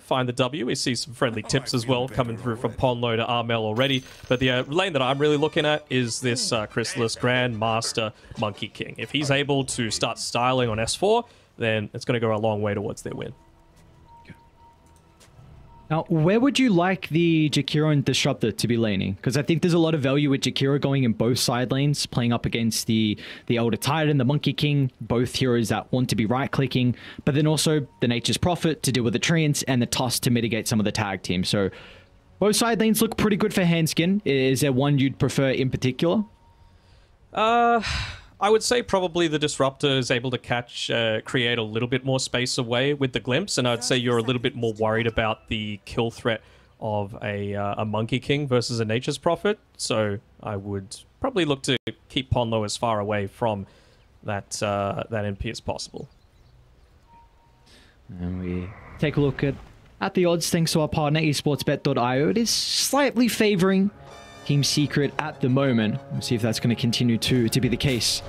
find the W. We see some friendly tips as well coming through from Ponlo to Armel already. But the lane that I'm really looking at is this Chrysalis Grandmaster Monkey King. If he's able to start styling on S4, then it's going to go a long way towards their win. Now, where would you like the Jakiro and Disruptor to be laning? Because I think there's a lot of value with Jakiro going in both side lanes, playing up against the Elder Titan, the Monkey King, both heroes that want to be right-clicking, but then also the Nature's Prophet to deal with the Treants and the Tusk to mitigate some of the tag team. So both side lanes look pretty good for Handskin. Is there one you'd prefer in particular? I would say probably the Disruptor is able to create a little bit more space away with the Glimpse, and I'd say you're a little bit more worried about the kill threat of a Monkey King versus a Nature's Prophet. So I would probably look to keep Ponlo as far away from that NP as possible. And we take a look at the odds thanks to our partner esportsbet.io. It is slightly favoring Team Secret at the moment. We'll see if that's going to continue to be the case.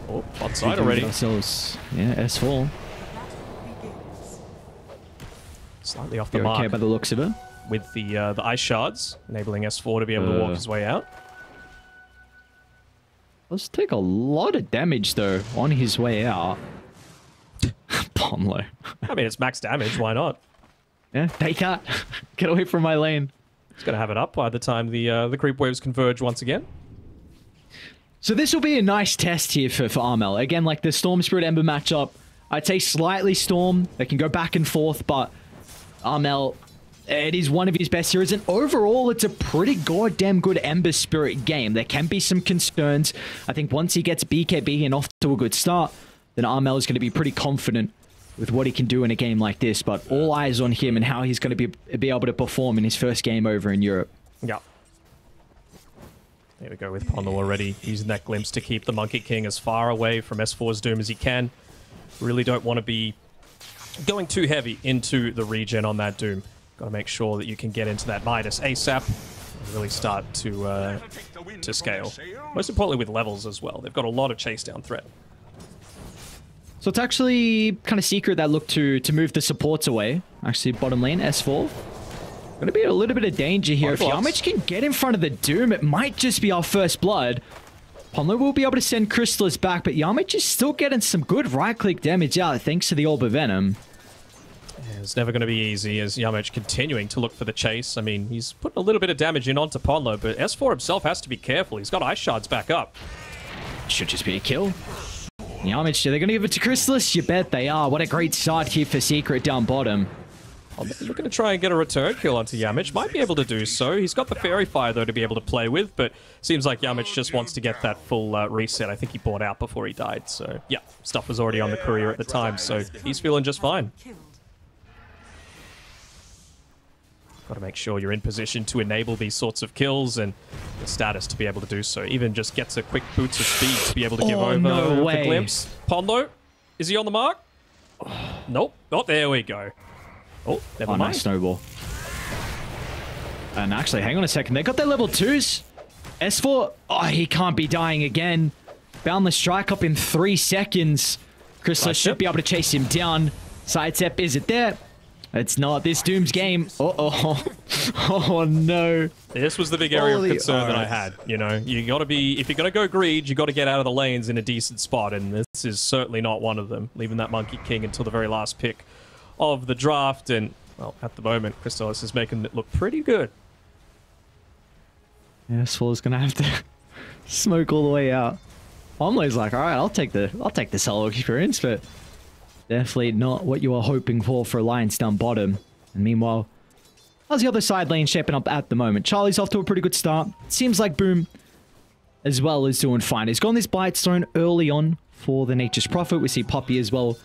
Oh, onside already. Ourselves. Yeah, S4. Slightly off the mark. Okay by the looks of it. With the ice shards, enabling S4 to be able to walk his way out. Let's take a lot of damage though on his way out. Ponlo. I mean, it's max damage. Why not? Yeah, take that. Get away from my lane. He's going to have it up by the time the creep waves converge once again. So this will be a nice test here for Armel. Again, like the Storm Spirit Ember matchup, I'd say slightly Storm. They can go back and forth, but Armel, it is one of his best heroes. And overall, it's a pretty goddamn good Ember Spirit game. There can be some concerns. I think once he gets BKB and off to a good start, then Armel is going to be pretty confident with what he can do in a game like this, but all eyes on him and how he's going to be able to perform in his first game over in Europe. Yeah. There we go with Ponlo already using that glimpse to keep the Monkey King as far away from S4's Doom as he can. Really don't want to be going too heavy into the regen on that Doom. Got to make sure that you can get into that Midas ASAP and really start to scale. Most importantly with levels as well. They've got a lot of chase down threat. So it's actually kind of Secret that look to move the supports away. Actually, bottom lane, S4. Going to be a little bit of danger here. If Yamich can get in front of the Doom, it might just be our first blood. Ponlo will be able to send Chrysalis back, but Yamich is still getting some good right-click damage out thanks to the Orb of Venom. Yeah, it's never going to be easy as Yamich continuing to look for the chase. I mean, he's putting a little bit of damage in onto Ponlo, but S4 himself has to be careful. He's got Ice Shards back up. Should just be a kill. Yamich, are they going to give it to Chrysalis? You bet they are. What a great start here for Secret down bottom. Looking to try and get a return kill onto Yamich. Might be able to do so. He's got the Fairy Fire, though, to be able to play with, but seems like Yamich just wants to get that full reset. I think he bought out before he died, so yeah, stuff was already on the courier at the time, so he's feeling just fine. Got to make sure you're in position to enable these sorts of kills and the status to be able to do so. Even just gets a quick boots of speed to be able to give over the glimpse. Ponlo, is he on the mark? Nope. Oh, there we go. Oh, never mind. Nice snowball. And actually, hang on a second. They got their level 2s. S4, oh, he can't be dying again. Boundless Strike up in 3 seconds. Chrysalis should be able to chase him down. Sidestep, is it there? It's not this Doom's game. Uh-oh. Oh, no. This was the big area of concern that I had. You know, you got to be... If you're going to go greed, you got to get out of the lanes in a decent spot, and this is certainly not one of them. Leaving that Monkey King until the very last pick of the draft, and, well, at the moment, Chrysalis is making it look pretty good. Yeah, Swallow's going to have to smoke all the way out. Omlo's like, all right, I'll take the solo experience, but... definitely not what you are hoping for Alliance down bottom. And meanwhile, how's the other side lane shaping up at the moment? Charlie's off to a pretty good start. Seems like Boom as well is doing fine. He's got this Blightstone early on for the Nature's Prophet. We see Poppy as well.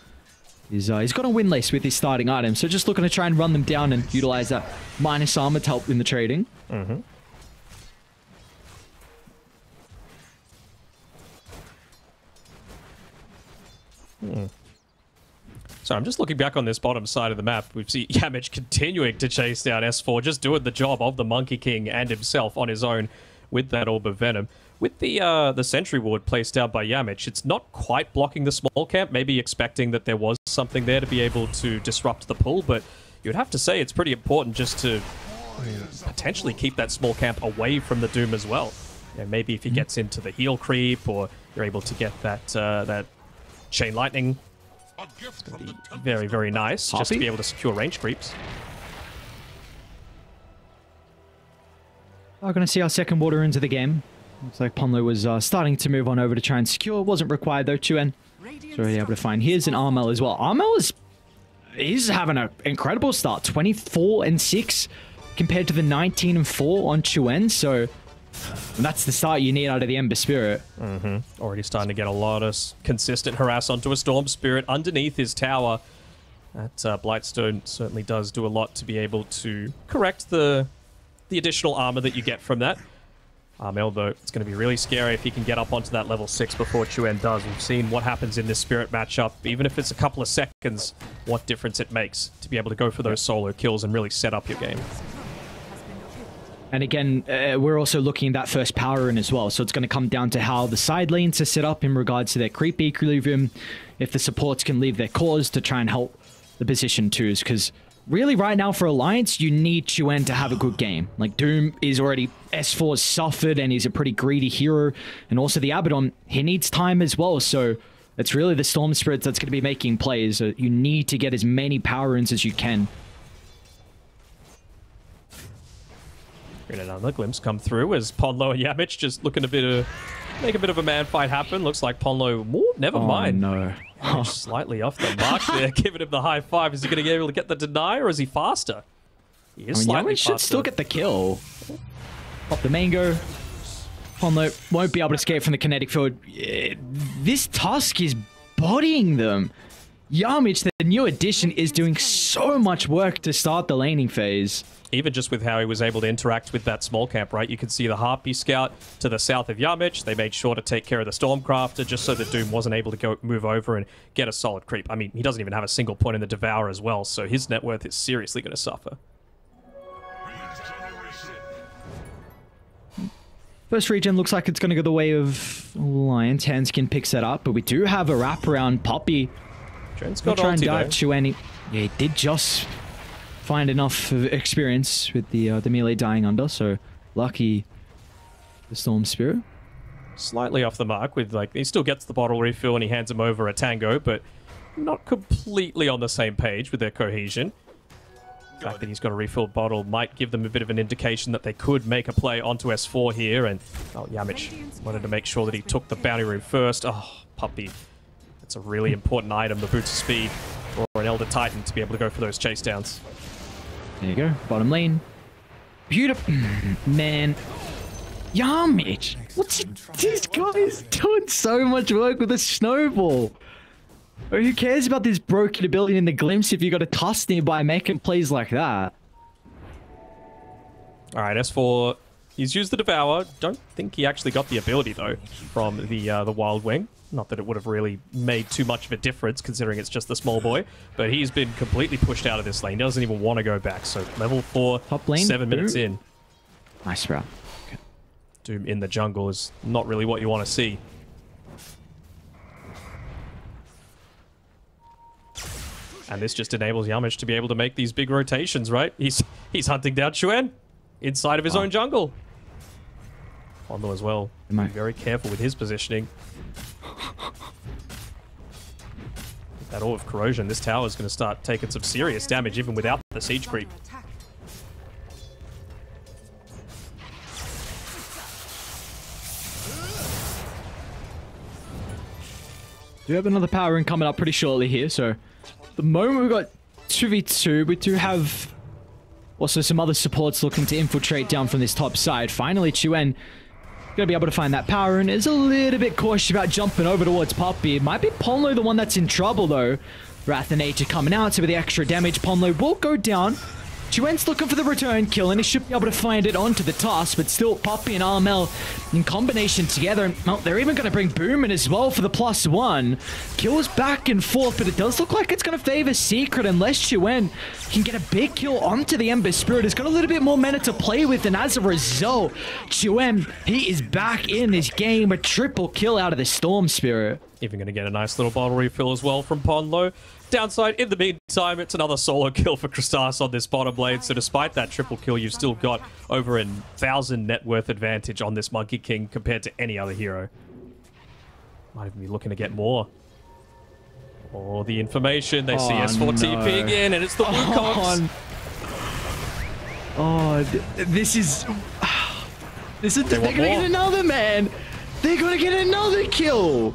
He's got a windlace with his starting item. So just looking to try and run them down and utilize that minus armor to help in the trading. Mm-hmm. So I'm just looking back on this bottom side of the map. We see Yamich continuing to chase down S4, just doing the job of the Monkey King and himself on his own with that Orb of Venom. With the Sentry Ward placed down by Yamich, it's not quite blocking the small camp, maybe expecting that there was something there to be able to disrupt the pull, but you'd have to say it's pretty important just to potentially keep that small camp away from the Doom as well. You know, maybe if he gets into the heal creep, or you're able to get that that chain lightning, it's going to be very, very nice just to be able to secure range creeps. We're going to see our second water into the game. Looks like Ponlo was starting to move on over to try and secure. Wasn't required though. Chuen is already able to find. Here's an Armel as well. Armel he's having an incredible start. 24-6 compared to the 19-4 on Chuen. So that's the start you need out of the Ember Spirit. Already starting to get a lot of consistent harass onto a Storm Spirit underneath his tower. That Blightstone certainly does do a lot to be able to correct the additional armor that you get from that. Armel, though, it's going to be really scary if he can get up onto that level 6 before Chuen does. We've seen what happens in this Spirit matchup. Even if it's a couple of seconds, what difference it makes to be able to go for those solo kills and really set up your game. And again, we're also looking at that first power in as well. So it's going to come down to how the side lanes are set up in regards to their creep equilibrium. If the supports can leave their cores to try and help the position twos. Because really right now for Alliance, you need Chuen to have a good game. Like Doom is already S4 suffered and he's a pretty greedy hero. And also the Abaddon, he needs time as well. So it's really the Storm Spirits that's going to be making plays. So you need to get as many power ins as you can. And another glimpse come through as Ponlo and Yamich just looking make a bit of a man fight happen. Looks like Ponlo, never mind. No. Slightly off the mark there, giving him the high five. Is he going to be able to get the deny, or is he faster? He is slightly Yamich should faster. still get the kill. Pop the mango. Ponlo won't be able to escape from the kinetic field. This Tusk is bodying them. Yamich, the new addition, is doing so much work to start the laning phase. Even just with how he was able to interact with that small camp, right? You can see the Harpy Scout to the south of Yamich. They made sure to take care of the Stormcrafter just so that Doom wasn't able to move over and get a solid creep. I mean, he doesn't even have a single point in the Devour as well, so his net worth is seriously going to suffer. First regen looks like it's going to go the way of Alliance. Handskin picks that up, but we do have a wraparound Poppy. Tren's got try and ulti, dive though. Chuen. Yeah, he did just find enough of experience with the melee dying under, so lucky the Storm Spirit. Slightly off the mark with, like, he still gets the bottle refill and he hands him over a Tango, but not completely on the same page with their cohesion. The fact that he's got a refilled bottle might give them a bit of an indication that they could make a play onto S4 here, and Yamich wanted to make sure that he took the bounty room first. Oh, Puppy. That's a really important item, the boots of speed, or an Elder Titan to be able to go for those chase downs. There you go, bottom lane. Beautiful. Man. Yamich! This guy is doing so much work with a snowball. Who cares about this broken ability in the glimpse if you got a Tusk nearby making plays like that? Alright, S4, he's used the Devour. Don't think he actually got the ability, though, from the Wild Wing. Not that it would have really made too much of a difference, considering it's just the small boy. But he's been completely pushed out of this lane. Doesn't even want to go back. So level 4, top lane, 7 minutes in. Nice route. Okay. Doom in the jungle is not really what you want to see. And this just enables Yamich to be able to make these big rotations, right? He's hunting down Chuen inside of his own jungle. Ponlo as well. Be very careful with his positioning. That Orb of Corrosion, this tower is going to start taking some serious damage even without the siege creep. Do have another power in coming up pretty shortly here, so the moment we've got 2v2, we do have also some other supports looking to infiltrate down from this top side. Finally, Chuen gonna be able to find that power and is a little bit cautious about jumping over towards Poppy. It might be Ponlo the one that's in trouble though. Wrath and Nature coming out, so with the extra damage, Ponlo will go down. Chuen's looking for the return kill, and he should be able to find it onto the Tusk, but still Poppy and Armel in combination together. Well, they're even going to bring Boom in as well for the +1. Kills back and forth, but it does look like it's going to favor Secret unless Chuen can get a big kill onto the Ember Spirit. It's got a little bit more mana to play with, and as a result, Chuen, he is back in this game. A triple kill out of the Storm Spirit. Even going to get a nice little bottle refill as well from Ponlo. Downside, in the meantime, it's another solo kill for Crystas on this bottom lane. So despite that triple kill, you've still got over 1,000 net worth advantage on this Monkey King compared to any other hero. Might even be looking to get more. Or the information, they see S4 TPing in, and it's the Wukong's. This is... they're going to get another, man. They're going to get another kill.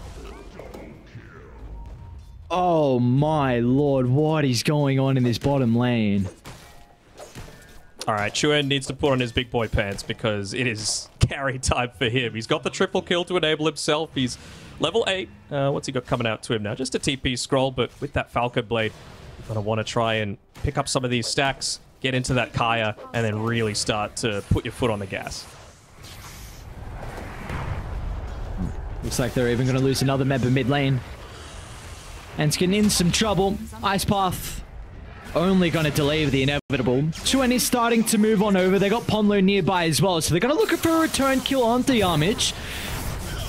Oh my lord, what is going on in this bottom lane? Alright, Chuen needs to put on his big boy pants because it is carry time for him. He's got the triple kill to enable himself. He's level 8. What's he got coming out to him now? Just a TP scroll, but with that Falco Blade, you're going to want to try and pick up some of these stacks, get into that Kaya, and then really start to put your foot on the gas. Looks like they're even going to lose another member mid lane. And it's getting in some trouble. Ice Path only going to delay the inevitable. Chuen is starting to move on over. They got Ponlo nearby as well, so they're going to look for a return kill onto Yamich.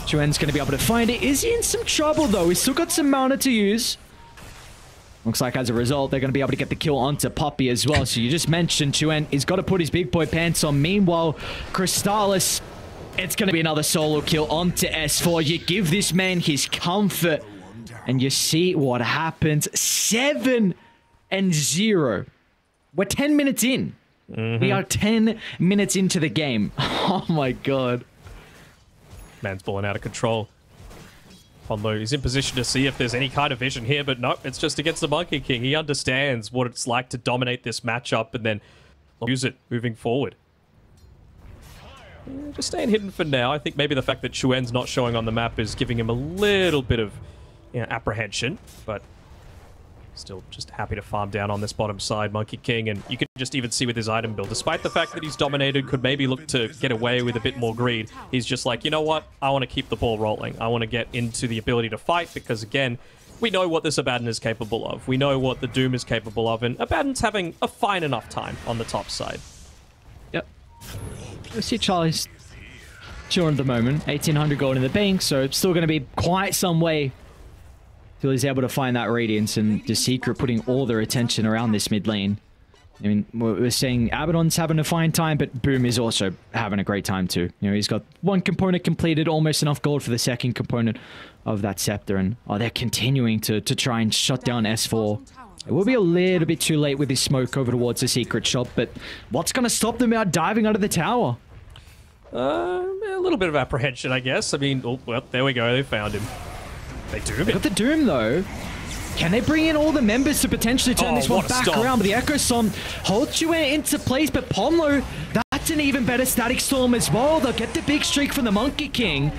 Chuen's going to be able to find it. Is he in some trouble, though? He's still got some mana to use. Looks like as a result, they're going to be able to get the kill onto Poppy as well. So you just mentioned Chuen. He's got to put his big boy pants on. Meanwhile, Crystallis, it's going to be another solo kill onto S4. You give this man his comfort, and you see what happens. 7-0. We're 10 minutes in. We are 10 minutes into the game. Oh my god. Man's balling out of control. Ponlo is in position to see if there's any kind of vision here, but nope, it's just against the Monkey King. He understands what it's like to dominate this matchup and then use it moving forward. Yeah, just staying hidden for now. I think maybe the fact that Chuen's not showing on the map is giving him a little bit of apprehension, but still just happy to farm down on this bottom side, Monkey King, and you can just even see with his item build, despite the fact that he's dominated, could maybe look to get away with a bit more greed. He's just like, you know what? I want to keep the ball rolling. I want to get into the ability to fight because, again, we know what this Abaddon is capable of. We know what the Doom is capable of, and Abaddon's having a fine enough time on the top side. Yep. I see Charlie's chilling at the moment. 1,800 gold in the bank, so it's still going to be quite some way till he's able to find that Radiance, and the Secret putting all their attention around this mid lane. I mean, we're saying Abaddon's having a fine time, but Boom is also having a great time too. You know, he's got one component completed, almost enough gold for the second component of that Scepter, and they're continuing to try and shut down S4. It will be a little bit too late with his smoke over towards the Secret shop, but what's going to stop them out diving under the tower? A little bit of apprehension, I guess. I mean, oh, well, there we go. They found him. They Doom They got the Doom, though. Can they bring in all the members to potentially turn this one back around? But the Echo Storm holds Chuen into place, but Ponlo, that's an even better Static Storm as well. They'll get the big streak from the Monkey King,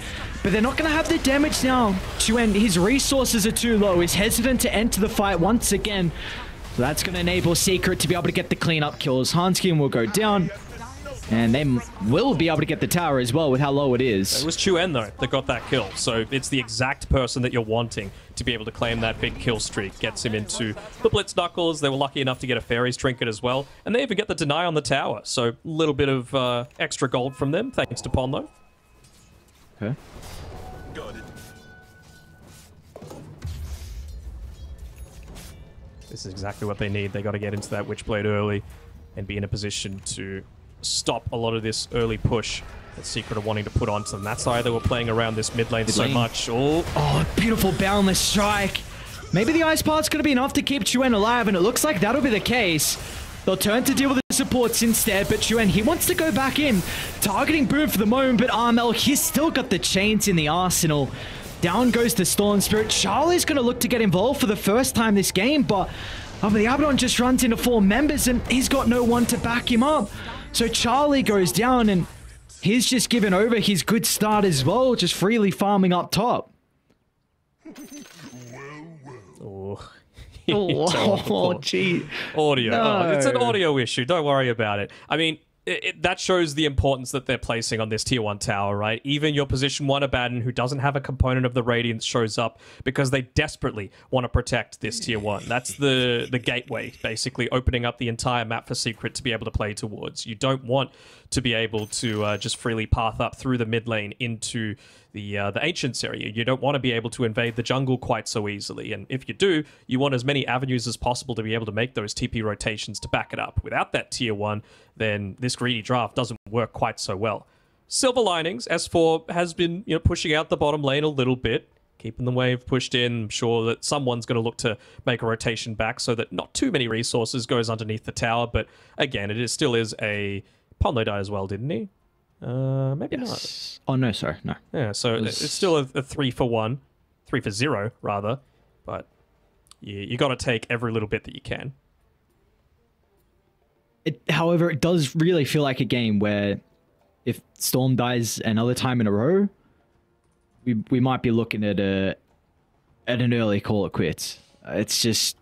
but they're not going to have the damage now. Chuen, his resources are too low. He's hesitant to enter the fight once again. So that's going to enable Secret to be able to get the cleanup kills. Hanskin will go down, and they will be able to get the tower as well with how low it is. It was Chuen, though, that got that kill. So it's the exact person that you're wanting to be able to claim that big kill streak. Gets him into the Blitz Knuckles. They were lucky enough to get a Fairy's Trinket as well. And they even get the deny on the tower. So a little bit of extra gold from them, thanks to Ponlo. Okay. Got it. This is exactly what they need. They got to get into that Witchblade early and be in a position to stop a lot of this early push that Secret are wanting to put onto them. That's why they were playing around this mid lane so much. Oh, beautiful boundless strike. Maybe the Ice Part's going to be enough to keep Chuen alive, and it looks like that'll be the case. They'll turn to deal with the supports instead, but Chuen, he wants to go back in, targeting Boom for the moment, but Armel, he's still got the chains in the arsenal. Down goes the Storm Spirit. Charlie's going to look to get involved for the first time this game, but the Abaddon just runs into 4 members, and he's got no one to back him up. So Charlie goes down, and he's just given over his good start as well, just freely farming up top. Oh, gee. Audio. No. Oh, it's an audio issue. Don't worry about it. I mean, that shows the importance that they're placing on this tier 1 tower, right? Even your position 1 Abaddon, who doesn't have a component of the Radiance, shows up because they desperately want to protect this tier 1. That's the gateway, basically, opening up the entire map for Secret to be able to play towards. You don't want to be able to just freely path up through the mid lane into the Ancients area. You don't want to be able to invade the jungle quite so easily, and if you do, you want as many avenues as possible to be able to make those TP rotations to back it up. Without that tier 1, then this greedy draft doesn't work quite so well. Silver linings, S4 has been pushing out the bottom lane a little bit, keeping the wave pushed in. I'm sure that someone's going to look to make a rotation back so that not too many resources goes underneath the tower, but again, still is a... Ponlo died as well, didn't he? Maybe not. Oh, no, sorry, no. Yeah, so it's still a 3-for-1. 3-for-0, rather. But you got to take every little bit that you can. However, it does really feel like a game where if Storm dies another time in a row, we might be looking at an early call it quits. It's just...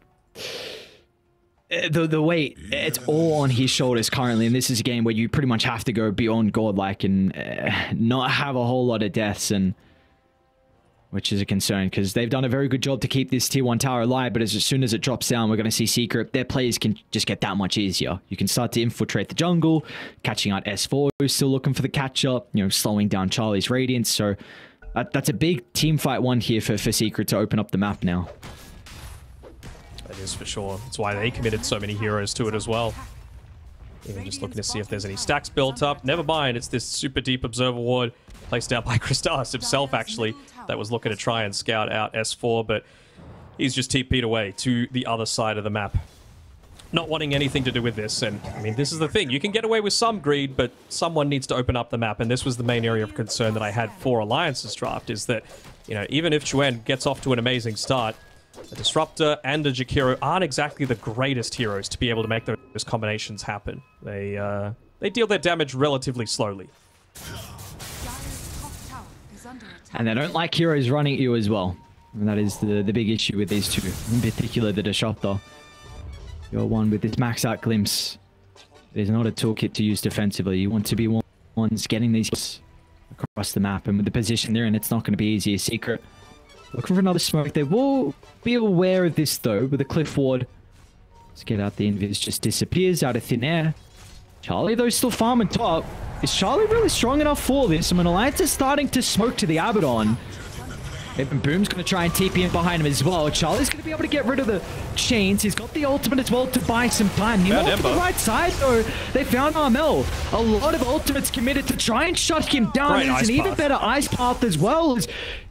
The weight, it's all on his shoulders currently, and this is a game where you pretty much have to go beyond godlike and not have a whole lot of deaths, and which is a concern because they've done a very good job to keep this tier 1 tower alive, but as soon as it drops down, we're going to see Secret. Their plays can just get that much easier. You can start to infiltrate the jungle, catching out S4, who's still looking for the catch-up, slowing down Charlie's Radiance, so that's a big team fight one here for Secret to open up the map now. That is for sure. That's why they committed so many heroes to it as well. Even just looking to see if there's any stacks built up. Never mind, it's this super deep observer ward placed out by Crystallis himself, actually, that was looking to try and scout out S4, but he's just TP'd away to the other side of the map. Not wanting anything to do with this, and I mean, this is the thing. You can get away with some greed, but someone needs to open up the map, and this was the main area of concern that I had for Alliance's draft, is that, even if Chuen gets off to an amazing start, a Disruptor and a Jakiro aren't exactly the greatest heroes to be able to make those combinations happen. They deal their damage relatively slowly. And they don't like heroes running at you as well. And that is the big issue with these two. In particular, the Disruptor. You're one with this max out glimpse. It is not a toolkit to use defensively. You want to be ones getting these across the map. And with the position they're in, it's not going to be easy. A Secret looking for another smoke. They will be aware of this, though, with the cliff ward. Let's get out the invis. Just disappears out of thin air. Charlie, though, still farming top. Is Charlie really strong enough for this? I mean, Alliance is starting to smoke to the Abaddon. And Boom's going to try and TP in behind him as well. Charlie's going to be able to get rid of the chains. He's got the ultimate as well to buy some time. He went to the right side, though. They found Armel. A lot of ultimates committed to try and shut him down. There's an even better ice path as well.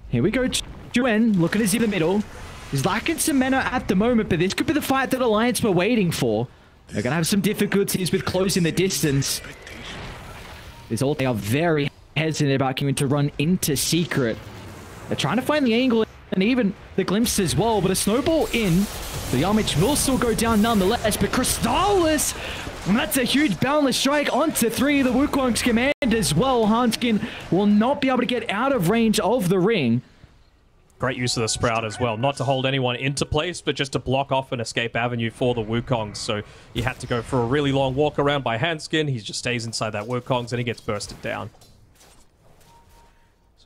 Here we go. Chuen looking as in the middle. He's lacking some mana at the moment, but this could be the fight that Alliance were waiting for. They're going to have some difficulties with closing the distance. They are very hesitant about going to run into Secret. They're trying to find the angle and even the glimpse as well, but a snowball in. The Yamich will still go down nonetheless, but Crystallis, that's a huge boundless strike onto 3. The Wukong's command as well. Hanskin will not be able to get out of range of the ring. Great use of the Sprout as well. Not to hold anyone into place, but just to block off an escape avenue for the Wukongs. So he had to go for a really long walk around by Hanskin. He just stays inside that Wukongs and he gets bursted down.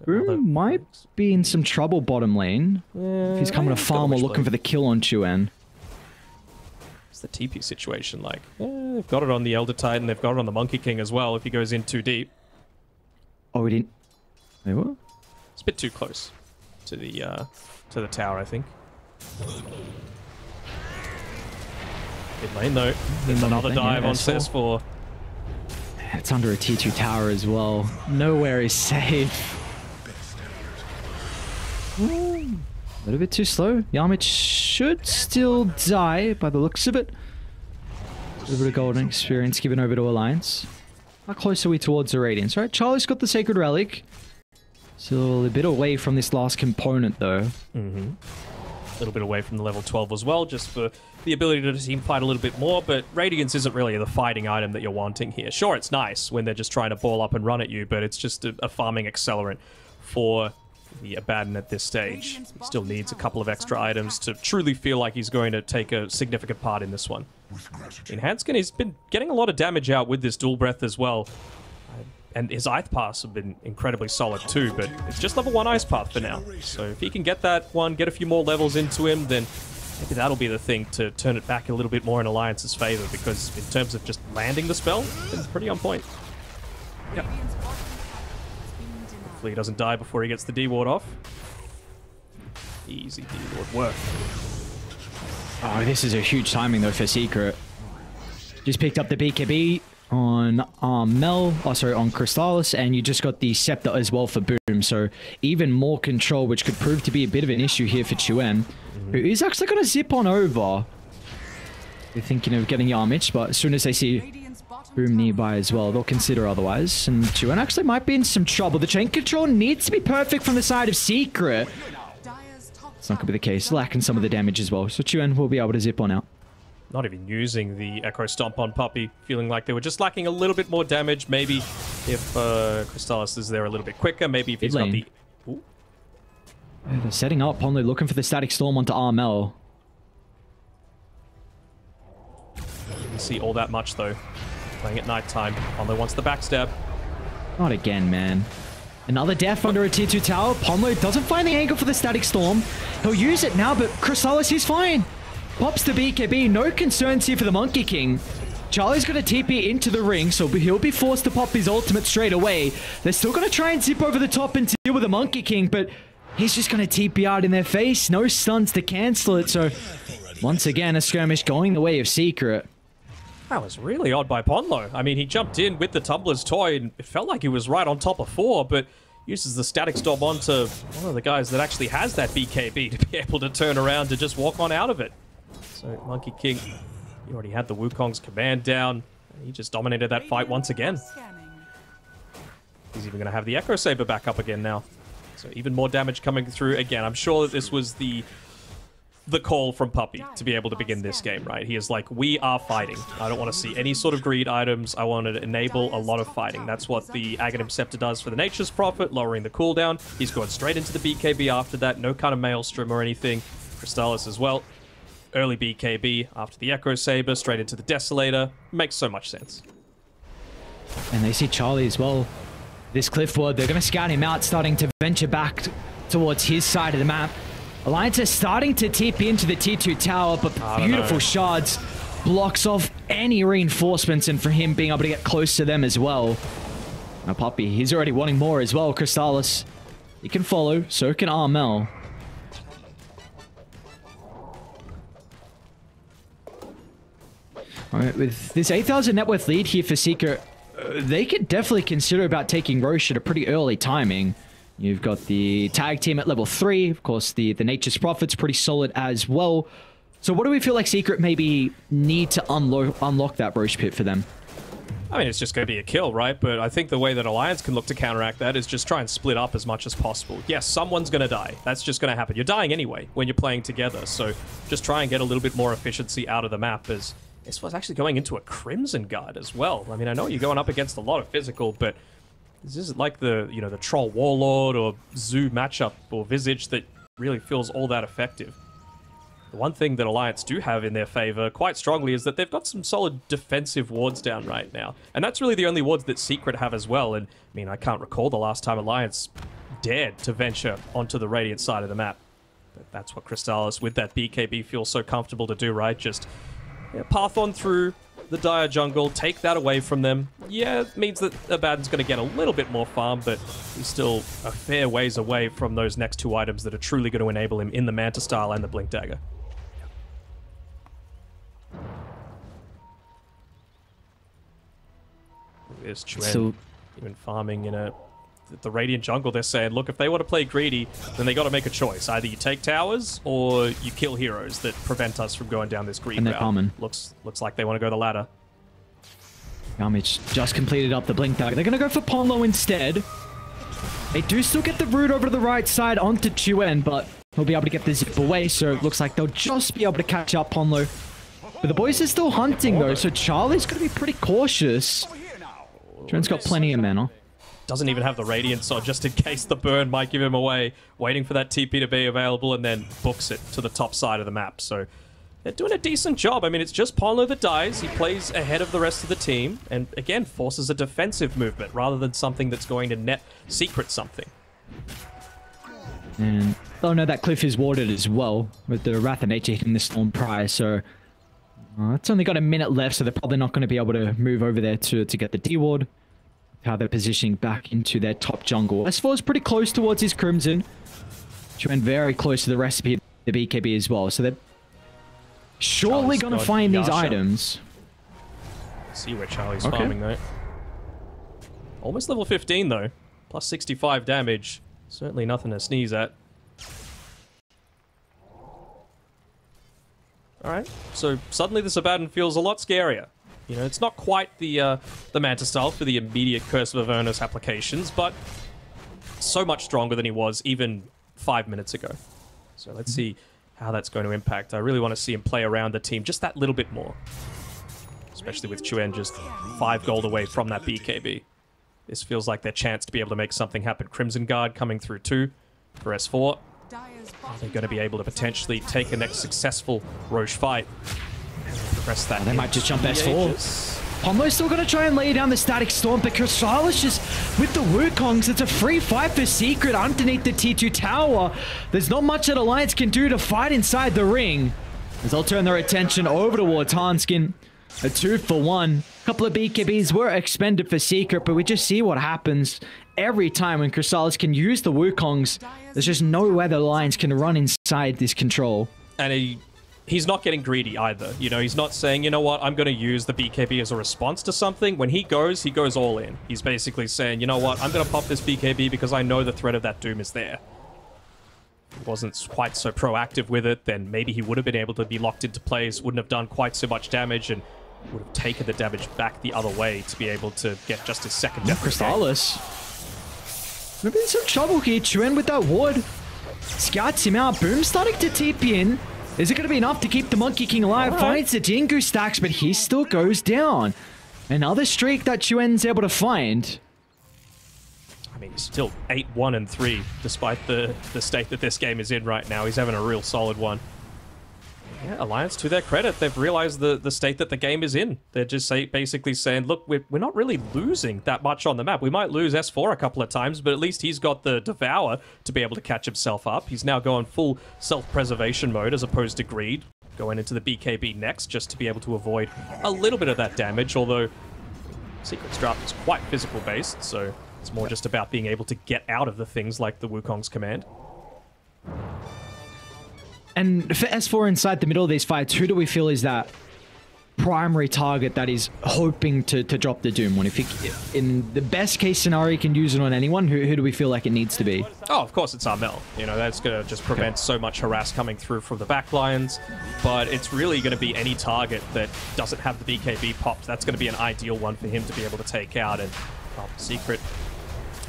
Boom might be in some trouble bottom lane. If he's coming to farm or looking for the kill on Chuen. What's the TP situation like? They've got it on the Elder Titan. They've got it on the Monkey King as well if he goes in too deep. Oh, he didn't... Wait, what? It's a bit too close to the tower, I think. Mid lane though. There's another dive on CS4. It's under a tier 2 tower as well. Nowhere is safe. Ooh, a little bit too slow. Yamich should still die by the looks of it. A little bit of golden experience given over to Alliance. How close are we towards the Radiance, right? Charlie's got the Sacred Relic. Still a bit away from this last component, though. A little bit away from the level 12 as well, just for the ability to team fight a little bit more, but Radiance isn't really the fighting item that you're wanting here. Sure, it's nice when they're just trying to ball up and run at you, but it's just a farming accelerant for the Abaddon at this stage. He still needs a couple of extra items to truly feel like he's going to take a significant part in this one. In Hanskin, he's been getting a lot of damage out with this dual breath as well. And his Ice Paths have been incredibly solid too, but it's just level 1 Ice Path for now. So if he can get that one, get a few more levels into him, then maybe that'll be the thing to turn it back a little bit more in Alliance's favor, because in terms of just landing the spell, it's pretty on point. Yep. Hopefully he doesn't die before he gets the D-ward off. Easy D-ward work. Oh, this is a huge timing though for Secret. Just picked up the BKB on Mel, also on Crystallis, and you just got the Scepter as well for Boom. So even more control, which could prove to be a bit of an issue here for Chuen, who is actually going to zip on over. They're thinking of getting Yarmich, but as soon as they see Boom nearby as well, they'll consider otherwise. And Chuen actually might be in some trouble. The chain control needs to be perfect from the side of Secret. It's not going to be the case, lacking some of the damage as well. So Chuen will be able to zip on out. Not even using the Echo Stomp on Puppey, feeling like they were just lacking a little bit more damage. Maybe if Crystallis is there a little bit quicker, maybe if he's got the... Ooh. Yeah, they're setting up, Ponlo looking for the Static Storm onto Armel. Didn't see all that much though. Playing at nighttime. Ponlo wants the backstab. Not again, man. Another death under a tier 2 tower. Ponlo doesn't find the angle for the Static Storm. He'll use it now, but Crystallis is fine. Pops the BKB, no concerns here for the Monkey King. Charlie's going to TP into the ring, so he'll be forced to pop his ultimate straight away. They're still going to try and zip over the top and deal with the Monkey King, but he's just going to TP out in their face. No stuns to cancel it, so once again, a skirmish going the way of Secret. That was really odd by Ponlo. I mean, he jumped in with the Tumbler's Toy, and it felt like he was right on top of 4, but uses the Static Storm onto one of the guys that actually has that BKB to be able to turn around to just walk on out of it. So Monkey King, he already had the Wukong's command down. He just dominated that fight once again. He's even going to have the Echo Saber back up again now. So even more damage coming through again. I'm sure that this was the call from Puppey to be able to begin this game, right? He is like, we are fighting. I don't want to see any sort of greed items. I want to enable a lot of fighting. That's what the Aghanim Scepter does for the Nature's Prophet, lowering the cooldown. He's going straight into the BKB after that. No kind of Maelstrom or anything. Crystallis as well. Early BKB after the Echo Saber, straight into the Desolator. Makes so much sense. And they see Charlie as well. This Cliffwood, they're going to scout him out, starting to venture back towards his side of the map. Alliance is starting to TP into the T2 tower, but beautiful shards blocks off any reinforcements, and for him being able to get close to them as well. Now Puppey, he's already wanting more as well. Crystallis, he can follow, so can Armel. Alright, with this 8,000 net worth lead here for Secret, they could definitely consider about taking Roche at a pretty early timing. You've got the tag team at level 3. Of course, the Nature's Prophet's pretty solid as well. So what do we feel like Secret maybe need to unlock that Roche pit for them? I mean, it's just going to be a kill, right? But I think the way that Alliance can look to counteract that is just try and split up as much as possible. Yes, someone's going to die. That's just going to happen. You're dying anyway when you're playing together. So just try and get a little bit more efficiency out of the map as... This was actually going into a Crimson Guard as well. I mean, I know you're going up against a lot of physical, but this isn't like the, you know, the Troll Warlord or Zoo matchup or Visage that really feels all that effective. The one thing that Alliance do have in their favor quite strongly is that they've got some solid defensive wards down right now. And that's really the only wards that Secret have as well. And, I mean, I can't recall the last time Alliance dared to venture onto the Radiant side of the map. But that's what Crystallis with that BKB feels so comfortable to do, right? Just... yeah, path on through the Dire jungle, take that away from them. Yeah, it means that Abaddon's going to get a little bit more farm, but he's still a fair ways away from those next 2 items that are truly going to enable him in the Manta Style and the Blink Dagger. There's Chuen, even farming in the Radiant jungle. They're saying, look, if they want to play greedy, then they got to make a choice. Either you take towers or you kill heroes that prevent us from going down this greed route. Common. Looks like they want to go the latter. Yarmich just completed up the Blink Dagger. They're going to go for Ponlo instead. They do still get the root over to the right side onto Chuen, but he'll be able to get the zip away, so it looks like they'll just be able to catch up Ponlo. But the boys are still hunting, though, so Charlie's going to be pretty cautious. Chuen's got plenty of mana. Doesn't even have the Radiant, so just in case the burn might give him away, waiting for that TP to be available and then books it to the top side of the map. So they're doing a decent job. I mean, it's just Ponlo that dies. He plays ahead of the rest of the team and, again, forces a defensive movement rather than something that's going to net Secret something. And, oh no, that cliff is warded as well, with the Wrath of Nature hitting the Storm prior, so... it's only got a minute left, so they're probably not going to be able to move over there to get the D-ward. how they're positioning back into their top jungle. S4 is pretty close towards his Crimson. Chuen very close to the recipe of the BKB as well. So they're surely going to find these items. See where Charlie's farming though. Almost level 15 though. Plus 65 damage. Certainly nothing to sneeze at. Alright, so suddenly this Abaddon feels a lot scarier. You know, it's not quite the Manta style for the immediate Curse of Avernus applications, but so much stronger than he was even 5 minutes ago. So let's see how that's going to impact. I really want to see him play around the team just that little bit more. Especially with Chuen just 5 gold away from that BKB. This feels like their chance to be able to make something happen. Crimson Guard coming through too for S4. Are they going to be able to potentially take a next successful Roche fight and progress that? They might just jump S4. Pomlo's still going to try and lay down the Static Storm, but Crystalis just with the Wukongs, it's a free fight for Secret underneath the T2 tower. There's not much that Alliance can do to fight inside the ring, as they'll turn their attention over towards Hanskin. A 2-for-1. A couple of BKBs were expended for Secret, but we just see what happens every time when Crystalis can use the Wukongs. There's just no way the Lions can run inside this control. And he's not getting greedy either. You know, he's not saying, you know what, I'm going to use the BKB as a response to something. When he goes all in. He's basically saying, you know what, I'm going to pop this BKB because I know the threat of that Doom is there. If he wasn't quite so proactive with it, then maybe he would have been able to be locked into plays, wouldn't have done quite so much damage, and would have taken the damage back the other way to be able to get just his second death. Crystalis. Maybe there's some trouble here. Chuen with that ward. Scouts him out. Boom starting to TP in. Is it going to be enough to keep the Monkey King alive? Finds the Dingu stacks, but he still goes down. Another streak that Chuen's able to find. I mean, he's still 8-1-3, despite the state that this game is in right now. He's having a real solid one. Yeah, Alliance, to their credit, they've realized the state that the game is in. They're just basically saying, look, we're not really losing that much on the map. We might lose S4 a couple of times, but at least he's got the Devour to be able to catch himself up. He's now going full self-preservation mode as opposed to greed. Going into the BKB next just to be able to avoid a little bit of that damage, although Secret's draft is quite physical-based, so it's more just about being able to get out of the things like the Wukong's command. And for S4 inside the middle of these fights, who do we feel is that primary target that is hoping to drop the Doom one? If he, in the best case scenario, he can use it on anyone, who do we feel like it needs to be? Oh, of course it's Armel. You know, that's going to just prevent so much harass coming through from the back lines. But it's really going to be any target that doesn't have the BKB popped. That's going to be an ideal one for him to be able to take out. And Secret,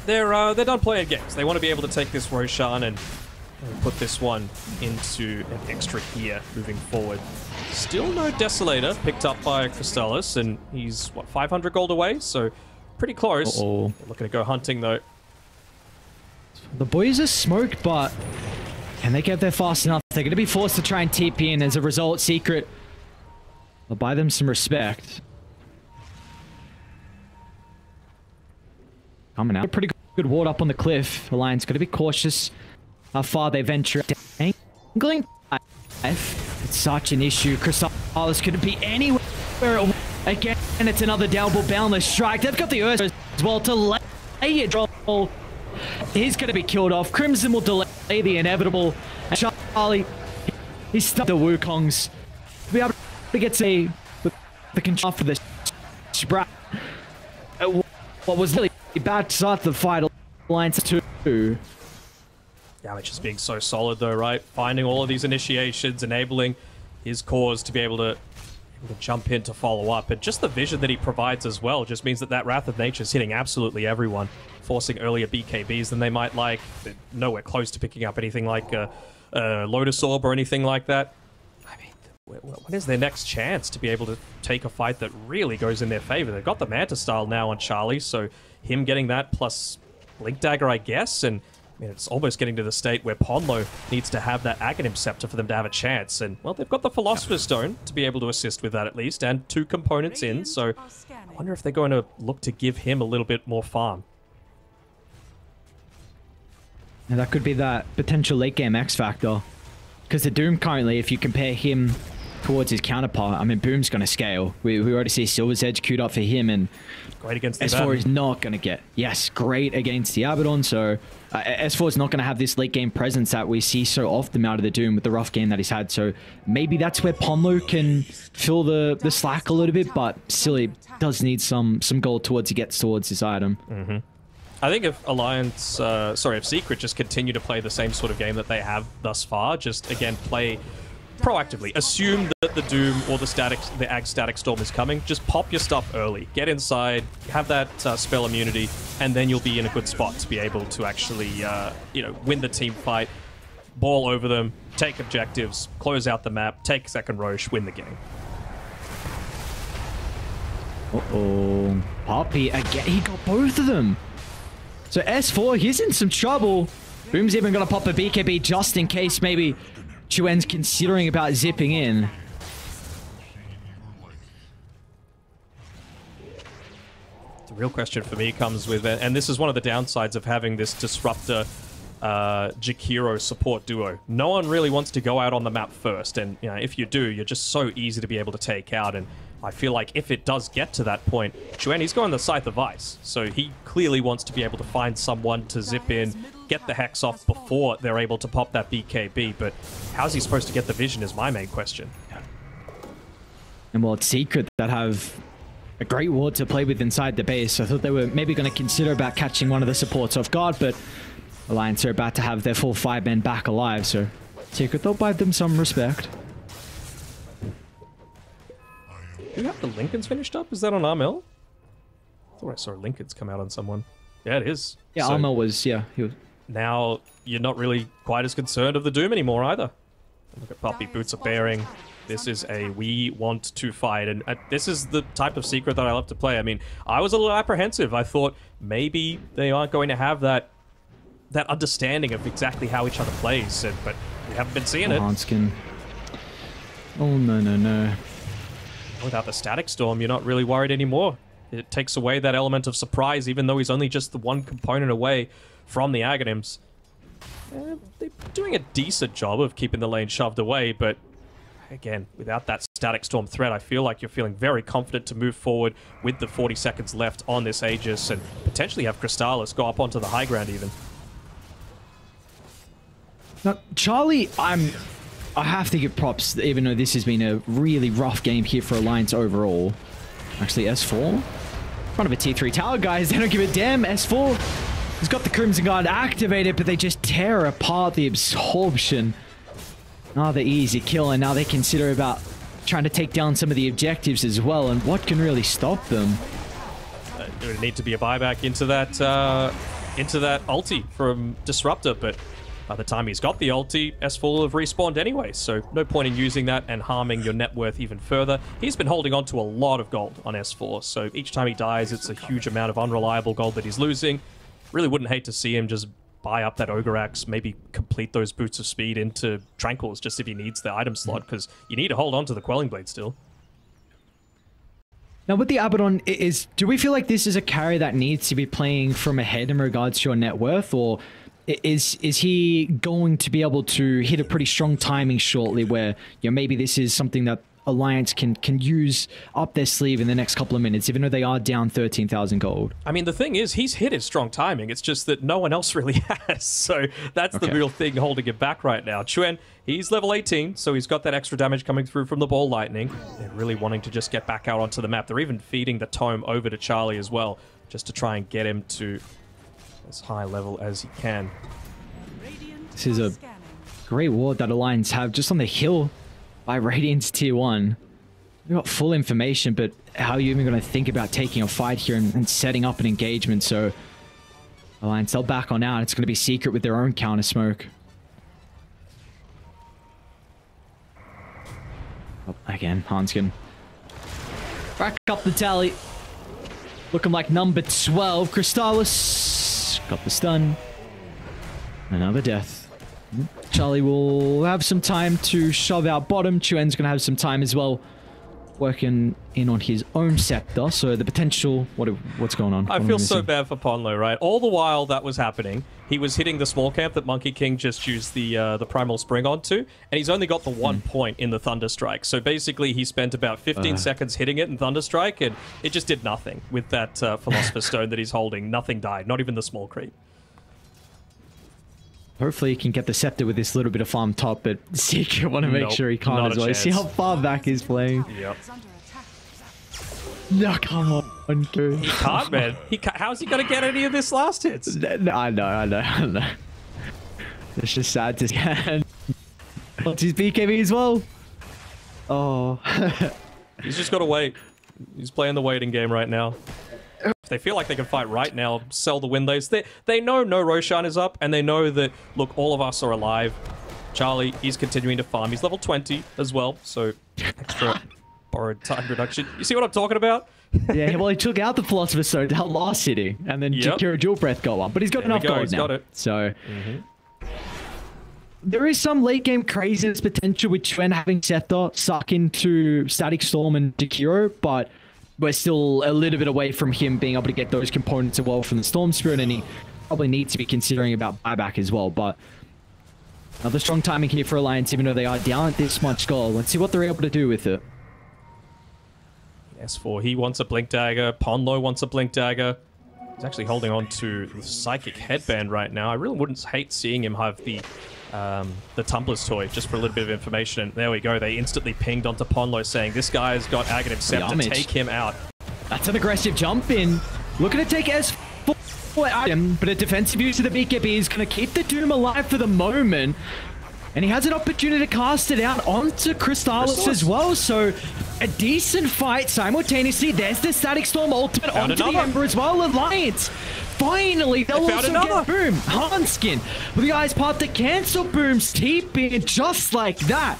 they're done playing games. They want to be able to take this Roshan and put this one into an extra gear moving forward. Still no Desolator picked up by Crystalis, and he's, what, 500 gold away? So pretty close. They're looking to go hunting, though. The boys are smoked, but can they get there fast enough? They're going to be forced to try and TP in. As a result, Secret will buy them some respect. Coming out. A pretty good ward up on the cliff. Alliance got to be cautious how far they venture. Angling. It's such an issue. Crystalis couldn't be anywhere. Again, and it's another downable boundless strike. They've got the Earth as well to lay it. Droll. He's going to be killed off. Crimson will delay the inevitable. And Charlie, he's stuck the Wukongs. To be able to get the control for the Sprat. What was really bad to start the fight. Alliance 2. Damage is being so solid though, right? Finding all of these initiations, enabling his cause to be able to jump in to follow up. And just the vision that he provides as well just means that Wrath of Nature is hitting absolutely everyone, forcing earlier BKBs than they might like. They're nowhere close to picking up anything like a Lotus Orb or anything like that. I mean, what is their next chance to be able to take a fight that really goes in their favor? They've got the Manta style now on Charlie, so him getting that plus Blink Dagger, I guess, and I mean, it's almost getting to the state where Ponlo needs to have that Aghanim Scepter for them to have a chance. And, well, they've got the Philosopher's Stone to be able to assist with that at least, and 2 components in, so I wonder if they're going to look to give him a little bit more farm. And that could be that potential late game X factor. Because the Doom currently, if you compare him towards his counterpart. I mean, Boom's going to scale. We already see Silver's Edge queued up for him, and great against the S4 is not going to get... Yes, great against the Abaddon, so S4 is not going to have this late game presence that we see so often out of the Doom with the rough game that he's had, so maybe that's where Ponlo can fill the slack a little bit, but still he does need some gold towards he gets towards this item. Mm-hmm. I think if Alliance, if Secret just continue to play the same sort of game that they have thus far, just again play proactively, assume that the Doom or the Ag Static Storm is coming, just pop your stuff early, get inside, have that spell immunity, and then you'll be in a good spot to be able to actually, win the team fight, ball over them, take objectives, close out the map, take second Roche, win the game. Uh-oh. Poppy, again, he got both of them. So S4, he's in some trouble. Boom's even going to pop a BKB just in case maybe Chuen's considering about zipping in. The real question for me comes with, and this is one of the downsides of having this Disruptor Jakiro support duo. No one really wants to go out on the map first, and if you do, you're just so easy to be able to take out, and I feel like if it does get to that point, Chuen, he's going the Scythe of Ice, so he clearly wants to be able to find someone to zip in, get the Hex off before they're able to pop that BKB, but how's he supposed to get the vision is my main question. And well, it's Secret that have a great ward to play with inside the base. I thought they were maybe going to consider about catching one of the supports off guard, but Alliance are about to have their full 5 men back alive, so Secret, they'll buy them some respect. Do you have the Lincolns finished up? Is that on Armel? I thought I saw Lincolns come out on someone. Yeah, it is. Yeah, so Armel was, yeah. He was. Now, you're not really quite as concerned of the Doom anymore either. Look at Puppy, boots are bearing. This is a we want to fight, and this is the type of Secret that I love to play. I mean, I was a little apprehensive. I thought maybe they aren't going to have that understanding of exactly how each other plays, but we haven't been seeing it. Hanskin. Oh, no, no, no. Without the Static Storm, you're not really worried anymore. It takes away that element of surprise, even though he's only just the one component away from the Aghanims. They're doing a decent job of keeping the lane shoved away, but again, without that Static Storm threat, I feel like you're feeling very confident to move forward with the 40 seconds left on this Aegis and potentially have Crystallis go up onto the high ground even. Now, Charlie, I have to give props, even though this has been a really rough game here for Alliance overall. Actually, S4, in front of a T3 tower, guys. They don't give a damn. S4 has got the Crimson Guard activated, but they just tear apart the absorption. Another easy kill, and now they consider about trying to take down some of the objectives as well, and what can really stop them? There would need to be a buyback into that ulti from Disruptor, but by the time he's got the ulti, S4 will have respawned anyway, so no point in using that and harming your net worth even further. He's been holding on to a lot of gold on S4, so each time he dies, it's a huge amount of unreliable gold that he's losing. Really wouldn't hate to see him just buy up that Ogre Axe, maybe complete those Boots of Speed into Tranquils just if he needs the item slot, because you need to hold on to the Quelling Blade still. Now with the Abaddon, do we feel like this is a carry that needs to be playing from ahead in regards to your net worth, or is he going to be able to hit a pretty strong timing shortly where maybe this is something that Alliance can use up their sleeve in the next couple of minutes, even though they are down 13,000 gold? I mean, the thing is, he's hit his strong timing. It's just that no one else really has. So that's the real thing holding him back right now. Chuen, he's level 18, so he's got that extra damage coming through from the Ball Lightning. They're really wanting to just get back out onto the map. They're even feeding the Tome over to Charlie as well, just to try and get him to as high level as he can. This is a great ward that Alliance have just on the hill by Radiant's tier 1. We've got full information, but how are you even going to think about taking a fight here and setting up an engagement? So Alliance, they'll back on out. It's going to be Secret with their own counter smoke. Oh, again, Hanskin. Back up the tally. Looking like number 12. Crystallis got the stun. Another death. Charlie will have some time to shove out bottom. Chuen's going to have some time as well working in on his own sector, so the potential... What's going on? I feel so bad for Ponlo, right? All the while that was happening, he was hitting the small camp that Monkey King just used the Primal Spring onto, and he's only got the 1 point in the Thunderstrike. So basically, he spent about 15 seconds hitting it in Thunderstrike, and it just did nothing with that Philosopher's Stone that he's holding. Nothing died, not even the small creep. Hopefully he can get the scepter with this little bit of farm top, but Secret want to make sure he can't as well. See how far back he's playing? Yep. No, come on, dude. He can't, man. How's he going to get any of this last hits? No, I know. It's just sad to see. What's his BKB as well? Oh. He's just got to wait. He's playing the waiting game right now. If they feel like they can fight right now, sell the win lays. They know no Roshan is up, and they know that, look, all of us are alive. Charlie, he's continuing to farm. He's level 20 as well, so extra borrowed time reduction. You see what I'm talking about? Yeah, well, he took out the Philosopher's Stone that last hitting, and then Jakiro Dual Breath go up. But he's got enough gold now. Got it. So... There is some late game craziness potential with Chuen having Scepter suck into Static Storm and Jakiro, but we're still a little bit away from him being able to get those components as well from the Storm Spirit, and he probably needs to be considering about buyback as well. But another strong timing here for Alliance, even though they are down this much gold. Let's see what they're able to do with it. S4, he wants a Blink Dagger. Ponlo wants a Blink Dagger. He's actually holding on to the Psychic Headband right now. I really wouldn't hate seeing him have the Tumbler's Toy, just for a little bit of information. And there we go. They instantly pinged onto Ponlo saying, this guy's got Aghanim Scepter, take him out. That's an aggressive jump in. Looking to take S4 item, but a defensive use of the BKB is going to keep the Doom alive for the moment. And he has an opportunity to cast it out onto Crystallis as well, so a decent fight simultaneously. There's the Static Storm ultimate onto the Ember as well. Alliance, finally, they'll also get Boom. Hanskin with the Ice Path to cancel Boom's TP, and just like that,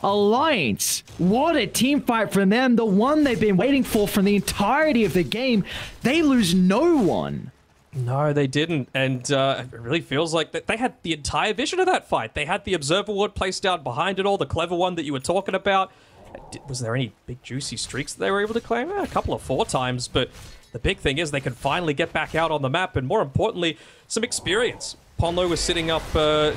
Alliance, what a team fight from them. The one they've been waiting for from the entirety of the game. They lose no one. No, they didn't, and it really feels like that they had the entire vision of that fight. They had the Observer Ward placed down behind it all, the clever one that you were talking about. Was there any big juicy streaks that they were able to claim? A couple of 4 times, but the big thing is they can finally get back out on the map, and more importantly, some experience. Ponlo was sitting up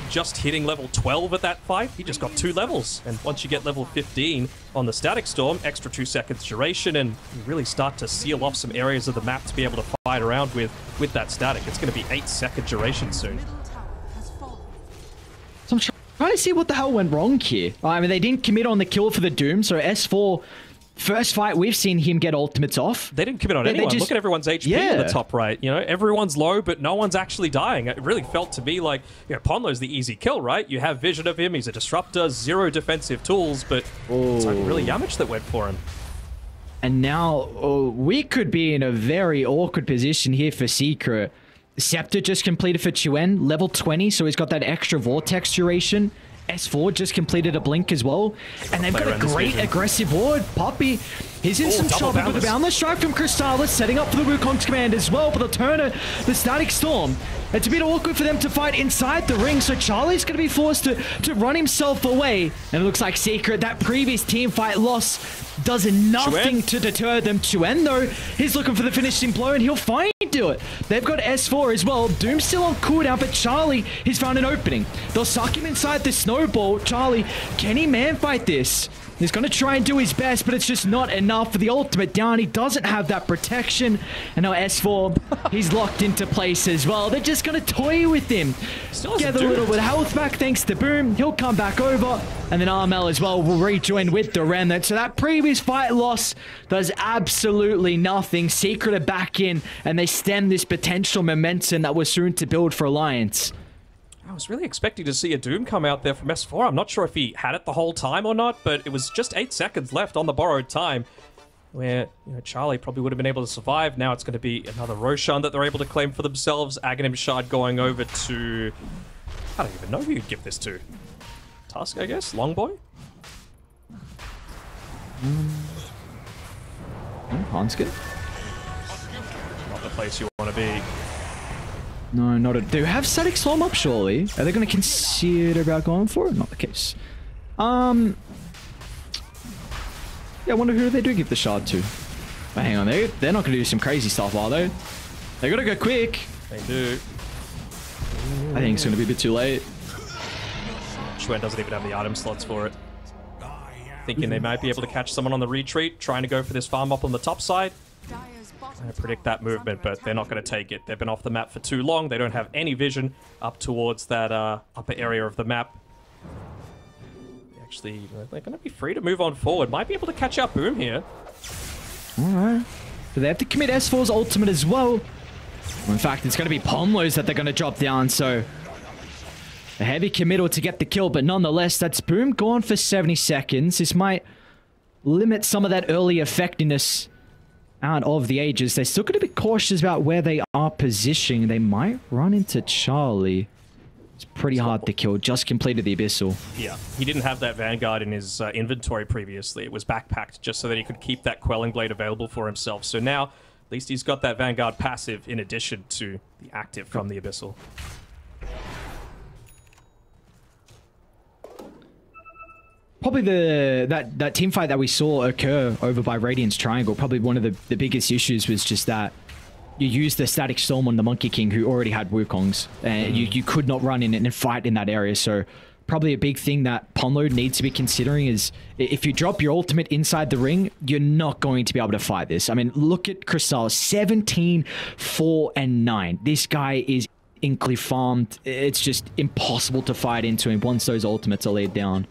just hitting level 12 at that fight. He just got 2 levels. And once you get level 15 on the Static Storm, extra 2 seconds duration, and you really start to seal off some areas of the map to be able to fight around with that static. It's going to be 8-second duration soon. So I'm trying to see what the hell went wrong here. I mean, they didn't commit on the kill for the Doom, so S4... First fight, we've seen him get ultimates off. They didn't commit on anyone. Look at everyone's HP in the top right. You know, everyone's low, but no one's actually dying. It really felt to me like, you know, Ponlo's the easy kill, right? You have vision of him. He's a disruptor, 0 defensive tools, but it's only really Yamich that went for him. And now we could be in a very awkward position here for Secret. Scepter just completed for Chuen, level 20, so he's got that extra Vortex duration. S4 just completed a blink as well, and they've got a great aggressive ward. Poppy, he's in some trouble with the Boundless Strike from Crystallis, setting up for the Wukong's command as well, but they'll turn the Static Storm. It's a bit awkward for them to fight inside the ring, so Charlie's going to be forced to run himself away. And it looks like Secret, that previous team fight loss, does nothing to deter them. Chuen, though, he's looking for the finishing blow, and he'll find it. They've got S4 as well. Doom's still on cooldown, but Charlie, he's found an opening. They'll suck him inside the snowball. Charlie, can he man fight this? He's going to try and do his best, but it's just not enough for the ultimate down. He doesn't have that protection. And now S4, he's locked into place as well. They're just going to toy with him. Get a little bit of health back thanks to Boom. He'll come back over. And then Armel as well will rejoin with the Remnant. So that previous fight loss does absolutely nothing. Secret are back in, and they stem this potential momentum that was soon to build for Alliance. I was really expecting to see a Doom come out there from S4. I'm not sure if he had it the whole time or not, but it was just 8 seconds left on the borrowed time, where, you know, Charlie probably would have been able to survive. Now it's going to be another Roshan that they're able to claim for themselves. Aghanim Shard going over to... I don't even know who you'd give this to. Tusk, I guess? Longboy? Hanskin? Not the place you want to be. No, not a... They have Static Storm up, surely. Are they going to consider about going for it? Not the case. Yeah, I wonder who they do give the shard to. But hang on, they're not going to do some crazy stuff, are they? They got to go quick. They do. I think it's going to be a bit too late. Xuen doesn't even have the item slots for it. Thinking they might be able to catch someone on the retreat, trying to go for this farm up on the top side. I predict that movement, but they're not going to take it. They've been off the map for too long. They don't have any vision up towards that upper area of the map. Actually, they're going to be free to move on forward. Might be able to catch out Boom here. Alright. But they have to commit S4's ultimate as well. In fact, it's going to be Pomlo's that they're going to drop down, so... a heavy committal to get the kill, but nonetheless, that's Boom gone for 70 seconds. This might limit some of that early effectiveness out of the Aegis. They're still going to be cautious about where they are positioning. They might run into Charlie. It's pretty hard to kill. Just completed the Abyssal. Yeah, he didn't have that Vanguard in his inventory previously. It was backpacked just so that he could keep that Quelling Blade available for himself. So now, at least he's got that Vanguard passive in addition to the active from the Abyssal. Probably that team fight that we saw occur over by Radiant's Triangle, probably one of the biggest issues was just that you used the Static Storm on the Monkey King who already had Wukongs, and you could not run in and fight in that area. So probably a big thing that Ponlo needs to be considering is if you drop your ultimate inside the ring, you're not going to be able to fight this. I mean, look at Crystal, 17, 4, and 9. This guy is inkly farmed. It's just impossible to fight into him once those ultimates are laid down.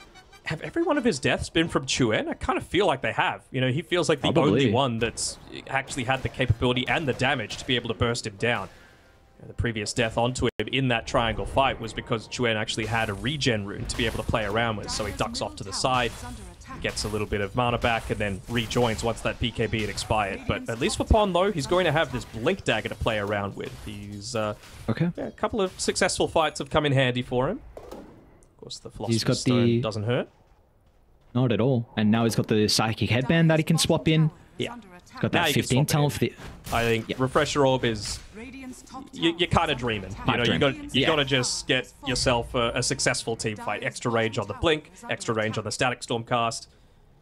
Have every one of his deaths been from Xuen? I kind of feel like they have. You know, he feels like the Probably. only one that's actually had the capability and the damage to be able to burst him down. The previous death onto him in that triangle fight was because Xuen actually had a regen rune to be able to play around with, so he ducks off to the side, gets a little bit of mana back, and then rejoins once that BKB had expired. But at least for Pon, though, he's going to have this Blink Dagger to play around with. He's okay. Yeah, a couple of successful fights have come in handy for him. Of course, the Philosopher's Stone doesn't hurt. Not at all. And now he's got the Psychic Headband that he can swap in. Yeah. Got that 15 talent for the... I think Refresher Orb is... You're kind of dreaming. You know, you got to just get yourself a successful team fight. Extra range on the Blink, extra range on the Static Storm cast.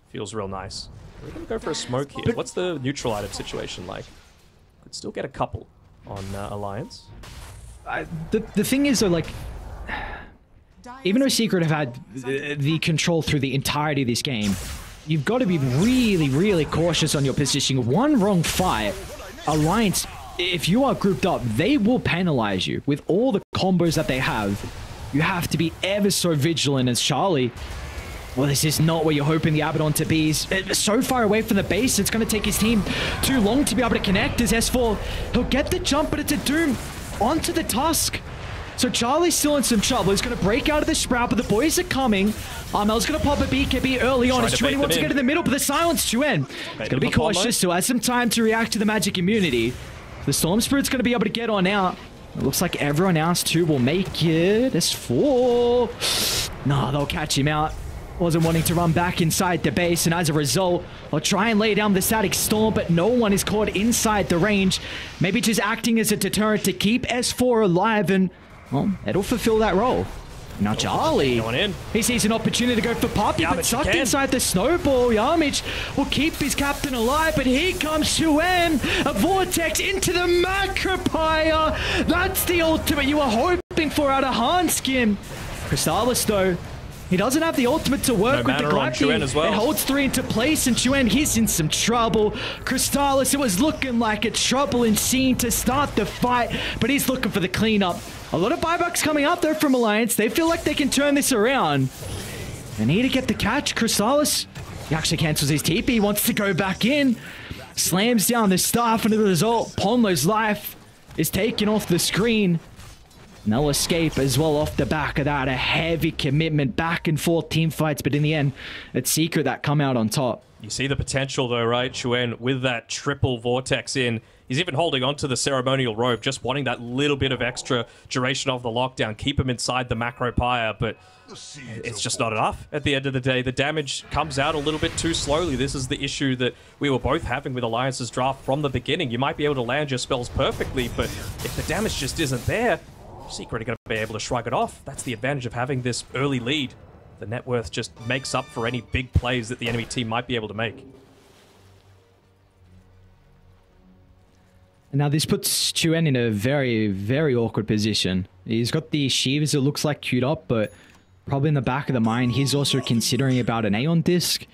Feels real nice. We're going to go for a smoke here. What's the neutral item situation like? Could still get a couple on Alliance. The thing is, though, like... even though Secret have had the control through the entirety of this game, you've got to be really, really cautious on your positioning. One wrong fight, Alliance, if you are grouped up, they will penalize you. With all the combos that they have, you have to be ever so vigilant as Charlie. Well, this is not where you're hoping the Abaddon to be. He's so far away from the base, it's going to take his team too long to be able to connect as S4. He'll get the jump, but it's a Doom onto the Tusk. So Charlie's still in some trouble. He's going to break out of the Sprout, but the boys are coming. Armel's going to pop a BKB early on. Xuen wants to get in the middle, but the silence Xuen. He's going to be cautious, so has some time to react to the magic immunity. The Storm Spirit's going to be able to get on out. It looks like everyone else too will make it. S4. No, they'll catch him out. Wasn't wanting to run back inside the base, and as a result, I'll try and lay down the Static Storm, but no one is caught inside the range. Maybe just acting as a deterrent to keep S4 alive, and well, it'll fulfill that role. Now Charlie, going in. He sees an opportunity to go for Poppy, but sucked inside the snowball. Yamich will keep his captain alive, but here comes Xuen. A vortex into the Macropire. That's the ultimate you were hoping for out of Hanskin. Crystallis, though, he doesn't have the ultimate to work with the Galactic. As well. It holds 3 into place, and Xuen, he's in some trouble. Crystallis, it was looking like a trouble in scene to start the fight, but he's looking for the cleanup. A lot of buybacks coming out there from Alliance. They feel like they can turn this around. They need to get the catch. Crystallis, he actually cancels his TP. He wants to go back in. Slams down the staff, and as a result, Pomlo's life is taken off the screen. And they'll escape as well off the back of that. A heavy commitment, back and forth team fights, but in the end, it's Secret that come out on top. You see the potential though, right, Xuen, with that triple Vortex in. He's even holding on to the Ceremonial Robe, just wanting that little bit of extra duration of the lockdown, keep him inside the Macropire, but it's just not enough at the end of the day. The damage comes out a little bit too slowly. This is the issue that we were both having with Alliance's draft from the beginning. You might be able to land your spells perfectly, but if the damage just isn't there, Secret are going to be able to shrug it off. That's the advantage of having this early lead. The net worth just makes up for any big plays that the enemy team might be able to make. Now this puts Chuen in a very, very awkward position. He's got the Sheaves, it looks like, queued up, but probably in the back of the mind, he's also considering about an Aeon disc,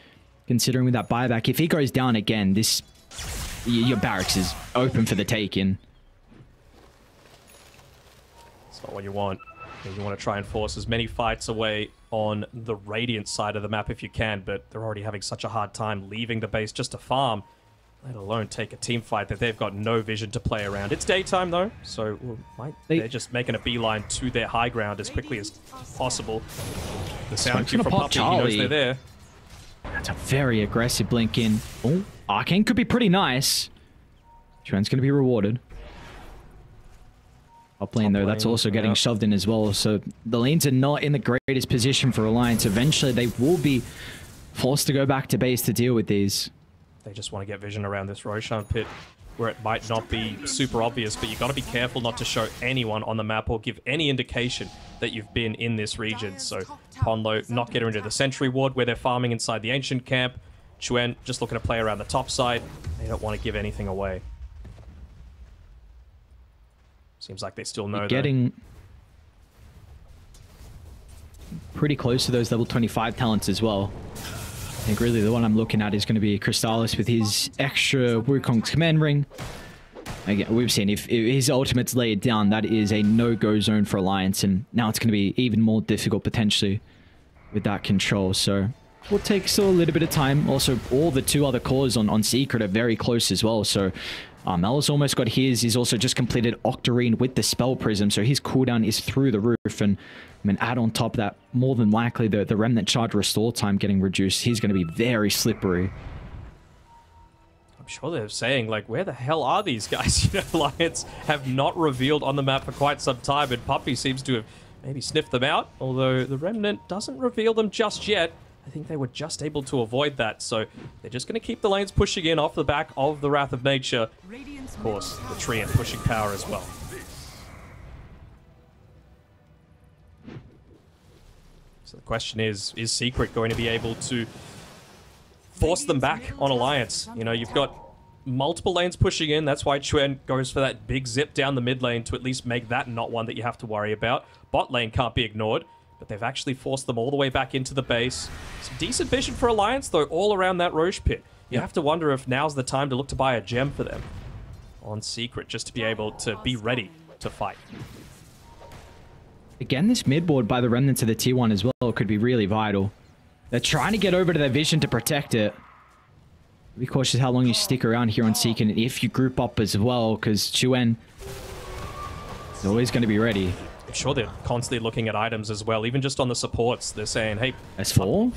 considering with that buyback. If he goes down again, this... your barracks is open for the taking. It's not what you want. You want to try and force as many fights away on the Radiant side of the map if you can, but they're already having such a hard time leaving the base just to farm, let alone take a team fight that they've got no vision to play around. It's daytime though, so they're just making a beeline to their high ground as quickly as possible. The sound cue from Puppy, he knows they're there. That's a very aggressive blink in. Oh, Arcane could be pretty nice. Chuen's going to be rewarded. Top lane, though, that's also getting shoved in as well. So the lanes are not in the greatest position for Alliance. Eventually, they will be forced to go back to base to deal with these. They just want to get vision around this Roshan pit where it might not be super obvious, but you got to be careful not to show anyone on the map or give any indication that you've been in this region. So Ponlo not get her into the Sentry Ward where they're farming inside the Ancient Camp. Chuen just looking to play around the top side. They don't want to give anything away. Seems like they still know. Getting pretty close to those level 25 talents as well. I think really the one I'm looking at is going to be Crystallis with his extra Wukong's command ring. Again, we've seen if his ultimate's laid down, that is a no-go zone for Alliance, and now it's going to be even more difficult potentially with that control. So will take still a little bit of time. Also, all the two other cores on Secret are very close as well. So Mel's almost got his. He's also just completed Octarine with the Spell Prism, so his cooldown is through the roof. And I mean, add on top of that, more than likely the Remnant Charge restore time getting reduced. He's going to be very slippery. I'm sure they're saying, like, where the hell are these guys? You know, Alliance have not revealed on the map for quite some time, and Puppy seems to have maybe sniffed them out, although the Remnant doesn't reveal them just yet. I think they were just able to avoid that, so they're just going to keep the lanes pushing in off the back of the Wrath of Nature. Of course, the Treant pushing power as well. So the question is Secret going to be able to force them back on Alliance? You know, you've got multiple lanes pushing in. That's why Chuen goes for that big zip down the mid lane to at least make that not one that you have to worry about. Bot lane can't be ignored. But they've actually forced them all the way back into the base. Some decent vision for Alliance, though, all around that Roche pit. You have to wonder if now's the time to look to buy a gem for them on Secret, just to be able to be ready to fight. Again, this mid board by the Remnants of the Tier 1 as well could be really vital. They're trying to get over to their vision to protect it. Be cautious how long you stick around here on Secret if you group up as well, because Chuen is always going to be ready. I'm sure they're constantly looking at items as well, even just on the supports. They're saying, hey... S4?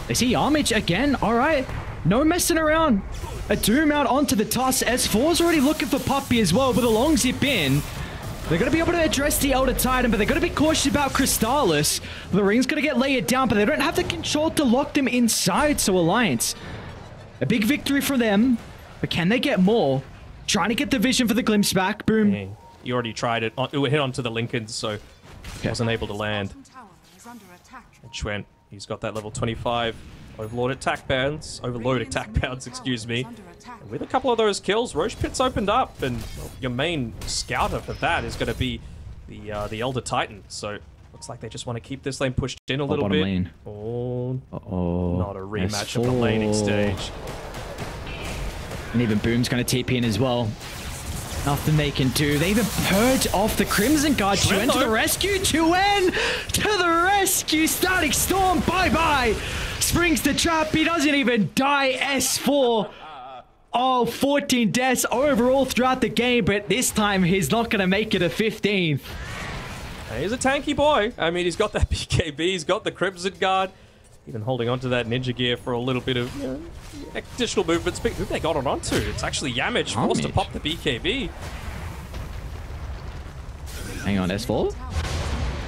They see Armage again. All right. No messing around. A Doom out onto the Tusk. S4's already looking for Puppy as well with a long zip in. They're going to be able to address the Elder Titan, but they're going to be cautious about Crystallis. The ring's going to get layered down, but they don't have the control to lock them inside. So Alliance, a big victory for them. But can they get more? Trying to get the vision for the glimpse back. Boom. Yeah. You already tried it. It hit onto the Lincolns, so wasn't able to land. And Chuen, he's got that level 25 Overlord attack bounds. Overload attack bounds, excuse me. And with a couple of those kills, Roche Pit's opened up, and well, your main scouter for that is going to be the Elder Titan. So looks like they just want to keep this lane pushed in a little bit. Lane. Oh, not a rematch S4. of the laning stage. And even Boom's going to TP in as well. Nothing they can do. They even purge off the Crimson Guard. Chuen to the rescue. Chuen to the rescue. Static Storm. Bye-bye. Springs the trap. He doesn't even die. S4. Oh, 14 deaths overall throughout the game, but this time he's not going to make it a 15th. He's a tanky boy. I mean, he's got that BKB. He's got the Crimson Guard. Even holding onto that ninja gear for a little bit of, you know, additional movement. Who they got it onto? It's actually Yamage forced to pop the BKB. Hang on, S4.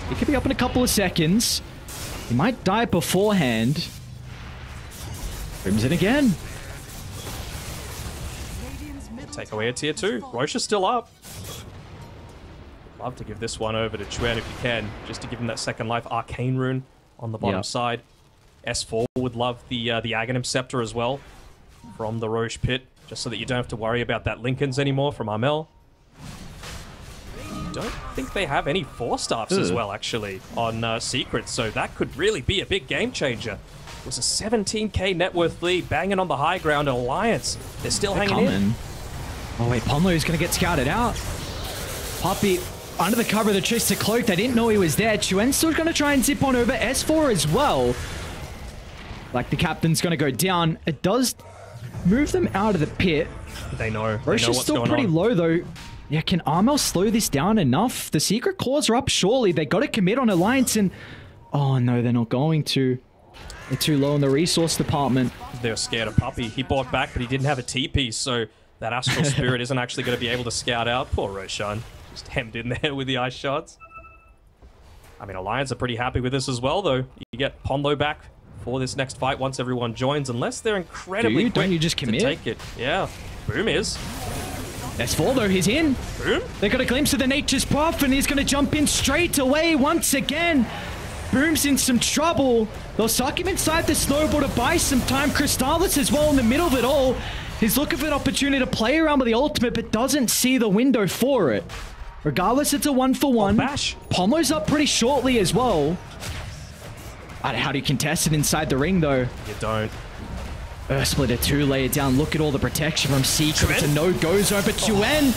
He could be up in a couple of seconds. He might die beforehand. Crimson again. Take away a tier 2. Roche is still up. Love to give this one over to Chuen if you can, just to give him that second life. Arcane Rune on the bottom side. S4 would love the Aghanim Scepter as well from the Roche Pit. just so that you don't have to worry about that Lincolns anymore from Armel. Don't think they have any 4-staffs as well, actually, on Secret, so that could really be a big game changer. It was a 17k net worth lead, banging on the high ground. Alliance, they're still hanging in. Oh wait, Ponlo's gonna get scouted out. Puppey under the cover of the Twisted Cloak. They didn't know he was there. Chuen's still gonna try and zip on over. S4 as well. Like the captain's gonna go down. It does move them out of the pit. They know. Roche is still pretty low though. Yeah, can Armel slow this down enough? The secret cores are up surely. They got to commit on Alliance and... Oh no, they're not going to. They're too low in the resource department. They're scared of Puppey. He bought back, but he didn't have a TP, so that Astral Spirit isn't actually going to be able to scout out. Poor Roshan. Just hemmed in there with the ice shards. I mean, Alliance are pretty happy with this as well, though. You get Ponlo back for this next fight once everyone joins, unless they're incredibly quick Don't you just commit? to take it. Yeah. Boom is. S4 though, he's in. Boom. They got a glimpse of the Nature's Prof and he's going to jump in straight away once again. Boom's in some trouble. They'll suck him inside the snowball to buy some time. Crystallis as well in the middle of it all. He's looking for an opportunity to play around with the ultimate, but doesn't see the window for it. Regardless, it's a 1-for-1. Bash. Pomlo's up pretty shortly as well. How do you contest it inside the ring though? You don't. Splitter 2 layer down. Look at all the protection from Secret. It's a no-go zone, but Chuen,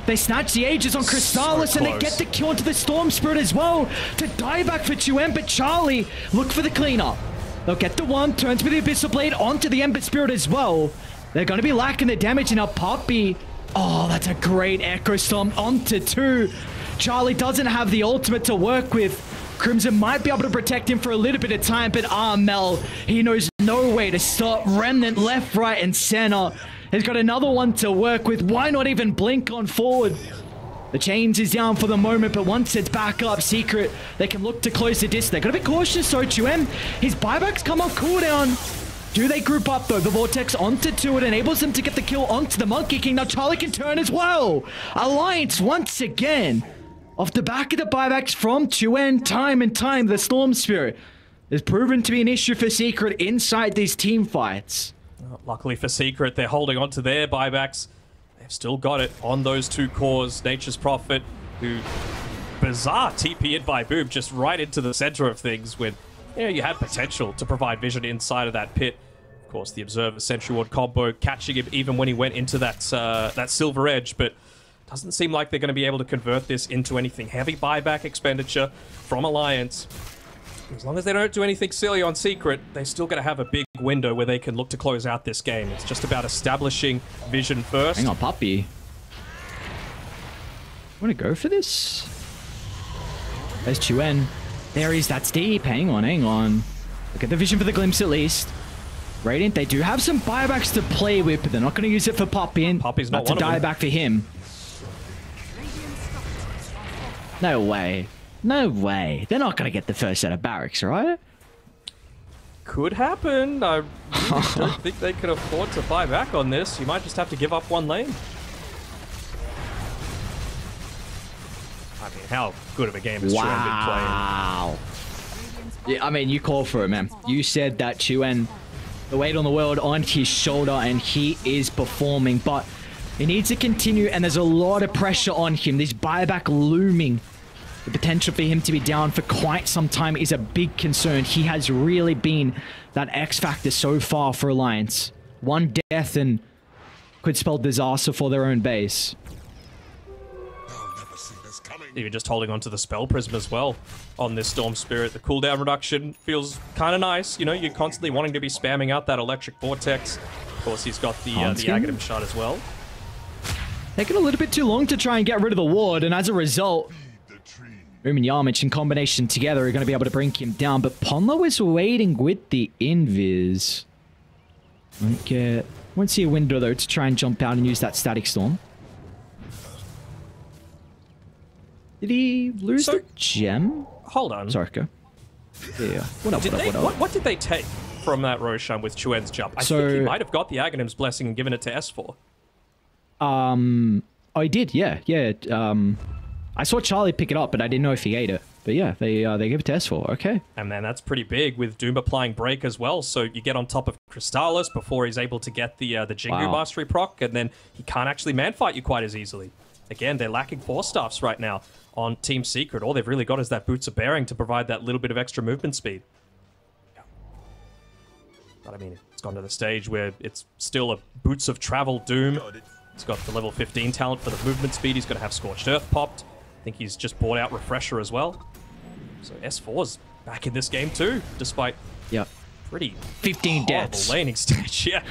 they snatch the Aegis on Crystallis and they get the kill into the Storm Spirit as well to die back for Chuen, but Charlie, look for the cleanup. They'll get the one, turns with the Abyssal Blade onto the Ember Spirit as well. They're going to be lacking the damage in our Puppey. Oh, that's a great Echo Storm onto 2. Charlie doesn't have the ultimate to work with. Crimson might be able to protect him for a little bit of time, but Armel, he knows no way to stop. Remnant left, right, and center. He's got another one to work with. Why not even blink on forward? The chains is down for the moment, but once it's back up, Secret, they can look to close the distance. They've got to be cautious, so Chuen, his buybacks come on cooldown. Do they group up, though? The Vortex onto 2. It enables them to get the kill onto the Monkey King. Now Charlie can turn as well. Alliance once again. Off the back of the buybacks from Chuen, time and time, the Storm Spirit has proven to be an issue for Secret inside these team fights. Luckily for Secret, they're holding on to their buybacks. They've still got it on those 2 cores. Nature's Prophet, who bizarre TP'd by Boom just right into the center of things when you had potential to provide vision inside of that pit. Of course, the Observer Sentry Ward combo catching him even when he went into that Silver Edge, but doesn't seem like they're going to be able to convert this into anything. Heavy buyback expenditure from Alliance. As long as they don't do anything silly on Secret, they're still going to have a big window where they can look to close out this game. It's just about establishing vision first. Hang on, Puppey. Want to go for this? There's Chuen. There he is. That's deep. Hang on. Look at the vision for the glimpse at least. Radiant, they do have some buybacks to play with, but they're not going to use it for Puppey. And Puppey's not that's a one of them. dieback for him. No way. No way. They're not going to get the first set of barracks, right? Could happen. I really don't think they can afford to buy back on this. You might just have to give up one lane. I mean, how good of a game has Chuen been playing? Wow. Yeah, I mean, you call for it, man. You said that Chuen, the weight on the world on his shoulder, and he is performing, but he needs to continue, and there's a lot of pressure on him. This buyback looming. The potential for him to be down for quite some time is a big concern. He has really been that X factor so far for Alliance. One death and could spell disaster for their own base. Even just holding on to the Spell Prism as well on this Storm Spirit. The cooldown reduction feels kind of nice. You know, you're constantly wanting to be spamming out that Electric Vortex. Of course, he's got the Aghanim shot as well. Taking a little bit too long to try and get rid of the ward, and as a result, Boom and Yarmich in combination together are going to be able to bring him down, but Ponlo is waiting with the invis. Won't see a window though to try and jump out and use that Static Storm. Did he lose the gem? Hold on. Sorry, go. Yeah. What did they take from that Roshan with Chuen's jump? I think he might have got the Aghanim's Blessing and given it to S4. Oh, he did, yeah. I saw Charlie pick it up, but I didn't know if he ate it. yeah, they give it to S4. Okay. And then that's pretty big with Doom applying Break as well. So you get on top of Crystallis before he's able to get the Jingu Mastery proc, and then he can't actually man-fight you quite as easily. Again, they're lacking Force Staffs right now on Team Secret. All they've really got is that Boots of Bearing to provide that little bit of extra movement speed. Yeah. But I mean, it's gone to the stage where it's still a Boots of Travel Doom. He's got the level 15 talent for the movement speed. He's going to have Scorched Earth popped. I think he's just bought out Refresher as well. So S4's back in this game too, despite pretty 15 deaths laning stage. Yeah.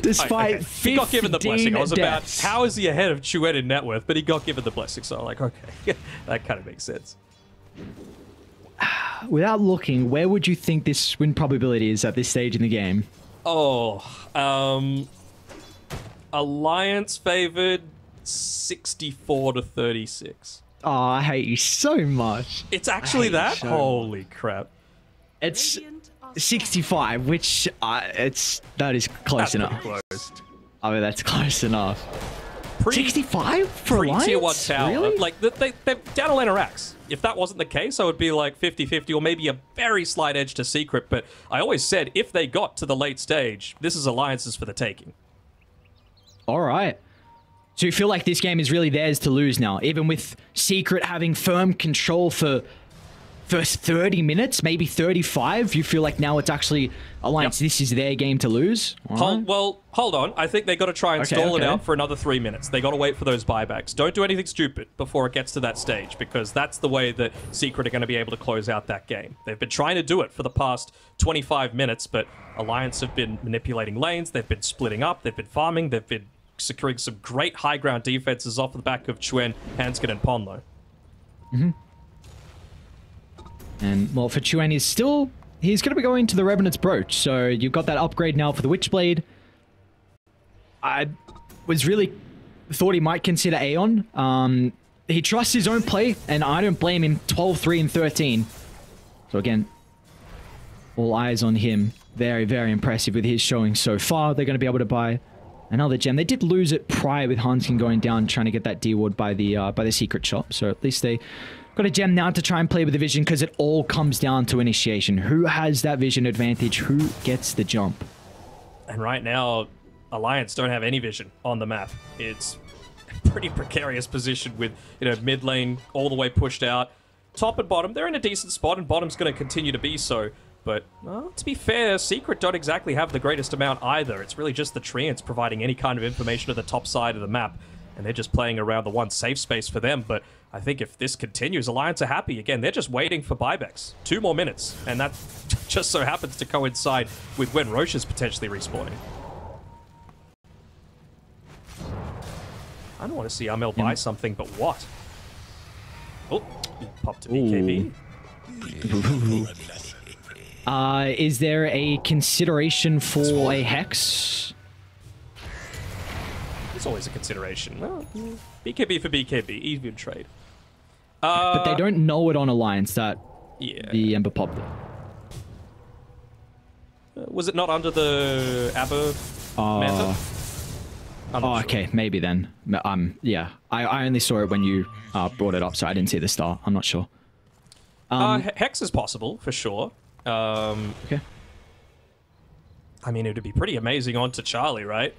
Despite he got given the blessing. I was deaths. about, how is he ahead of Chuen in net worth? But he got given the blessing, so I'm like, okay, that kind of makes sense. Without looking, where would you think this win probability is at this stage in the game? Oh, Alliance favored 64 to 36. Oh, I hate you so much. It's actually that? Holy crap. It's 65, which that is close enough. Close. I mean, that's close enough. 65 for Alliance? Tier 1 tower. Really? Like, they're down a lane of racks. If that wasn't the case, I would be like 50-50 or maybe a very slight edge to Secret. But I always said, if they got to the late stage, this is Alliances for the taking. All right. So you feel like this game is really theirs to lose now, even with Secret having firm control for first 30 minutes, maybe 35? You feel like now it's actually Alliance, this is their game to lose? Well, hold on. I think they got to try and stall it out for another 3 minutes. They got to wait for those buybacks. Don't do anything stupid before it gets to that stage, because that's the way that Secret are going to be able to close out that game. They've been trying to do it for the past 25 minutes, but Alliance have been manipulating lanes. They've been splitting up. They've been farming. They've been securing some great high ground defenses off the back of Chuen, Hanskin, and Ponlo. And, well, for Chuen, he's going to be going to the Revenant's Brooch. So you've got that upgrade now for the Witchblade. I was really thought he might consider Aeon. He trusts his own play, and I don't blame him. 12, 3, and 13. So again, all eyes on him. Very, very impressive with his showing so far. They're going to be able to buy another gem. They did lose it prior with Hanskin going down, trying to get that D-ward by the secret shop. So at least they got a gem now to try and play with the vision, because it all comes down to initiation. Who has that vision advantage? Who gets the jump? And right now, Alliance don't have any vision on the map. It's a pretty precarious position with, mid lane all the way pushed out. Top and bottom, they're in a decent spot, and bottom's going to continue to be so. But, well, to be fair, Secret don't exactly have the greatest amount either. It's really just the Treants providing any kind of information to the top side of the map. And they're just playing around the one safe space for them. But I think if this continues, Alliance are happy. Again, they're just waiting for buybacks. 2 more minutes. And that just so happens to coincide with when Roche is potentially respawning. I don't want to see Amel buy something, but what? Oh, he popped a BKB. Is there a consideration for a Hex? It's always a consideration. Well, BKB for BKB, even trade. But they don't know it on Alliance that the Ember popped it. Was it not under the Aber method? Oh, okay, maybe then. Yeah, I only saw it when you brought it up, so I didn't see the start. I'm not sure. Hex is possible, for sure. Okay. I mean, it would be pretty amazing onto Charlie, right?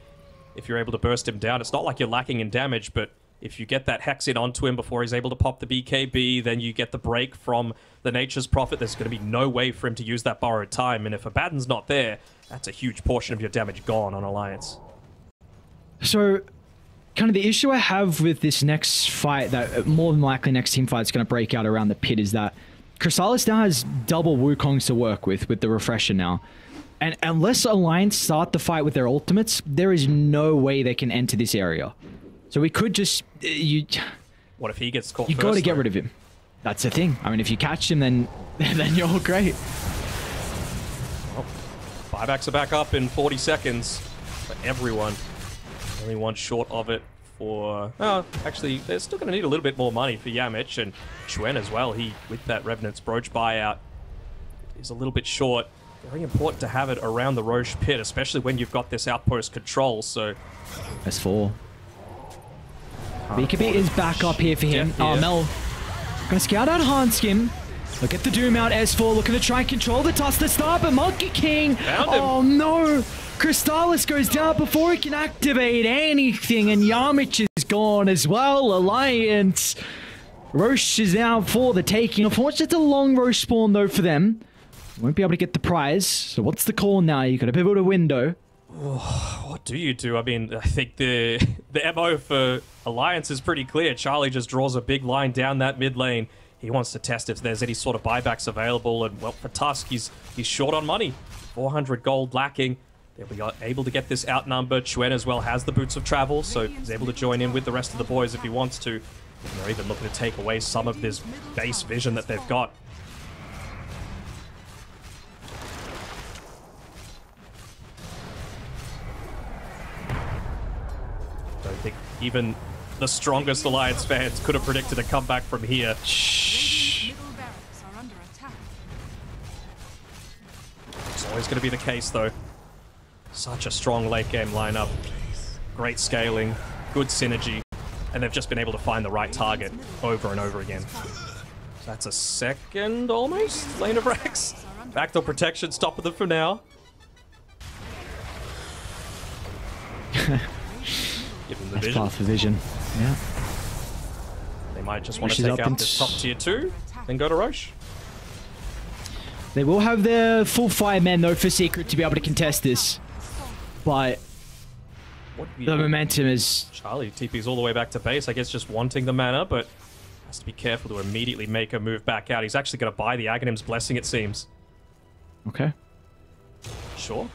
If you're able to burst him down. It's not like you're lacking in damage, but if you get that Hex in onto him before he's able to pop the BKB, then you get the break from the Nature's Prophet. There's going to be no way for him to use that borrowed time, and if Abaddon's not there, that's a huge portion of your damage gone on Alliance. So, kind of the issue I have with this next fight, that more than likely next team fight is going to break out around the pit, is that Crystallis now has double Wukongs to work with the Refresher now. And unless Alliance start the fight with their ultimates, there is no way they can enter this area. So we could just... What if he gets caught You got to get rid of him. That's the thing. I mean, if you catch him, then you're all great. Well, buybacks are back up in 40 seconds for everyone. Only one short of it for... Oh, actually, they're still going to need a little bit more money for Yamich and Chuen as well. He, with that Revenant's Brooch buyout, is a little bit short. Very important to have it around the Roche pit, especially when you've got this outpost control, so... S4. BKB is back up here for him. Mel Gonna scout out Hanskin. Look at the Doom out, S4 looking to try and control the toss to start, but Monkey King, oh no! Crystallis goes down before he can activate anything, and Yamich is gone as well. Alliance. Roche is now for the taking. Unfortunately, it's a long Roche spawn though for them. Won't be able to get the prize. So what's the call now? You got to pivot a window. What do you do? I mean, I think the MO for Alliance is pretty clear. Charlie just draws a big line down that mid lane. He wants to test if there's any sort of buybacks available, and well, for Tusk, he's short on money. 400 gold lacking. They'll be able to get this outnumbered. Chuen as well has the boots of travel, so he's able to join in with the rest of the boys if he wants to. And they're even looking to take away some of this base vision that they've got. Don't think even the strongest Alliance fans could have predicted a comeback from here. Shh. It's always going to be the case, though. Such a strong late game lineup. Great scaling, good synergy, and they've just been able to find the right target over and over again. So that's a second, almost, lane of Rex. Backdoor protection, stopping them for now. Give them the vision. Path for vision. Yeah. They might just want to take out this top tier 2, then go to Roche. They will have their full 5 men though for Secret to be able to contest this. But the momentum is... Charlie TP's all the way back to base, I guess just wanting the mana, but has to be careful to immediately make a move back out. He's actually going to buy the Aghanim's Blessing, it seems. Okay. Sure.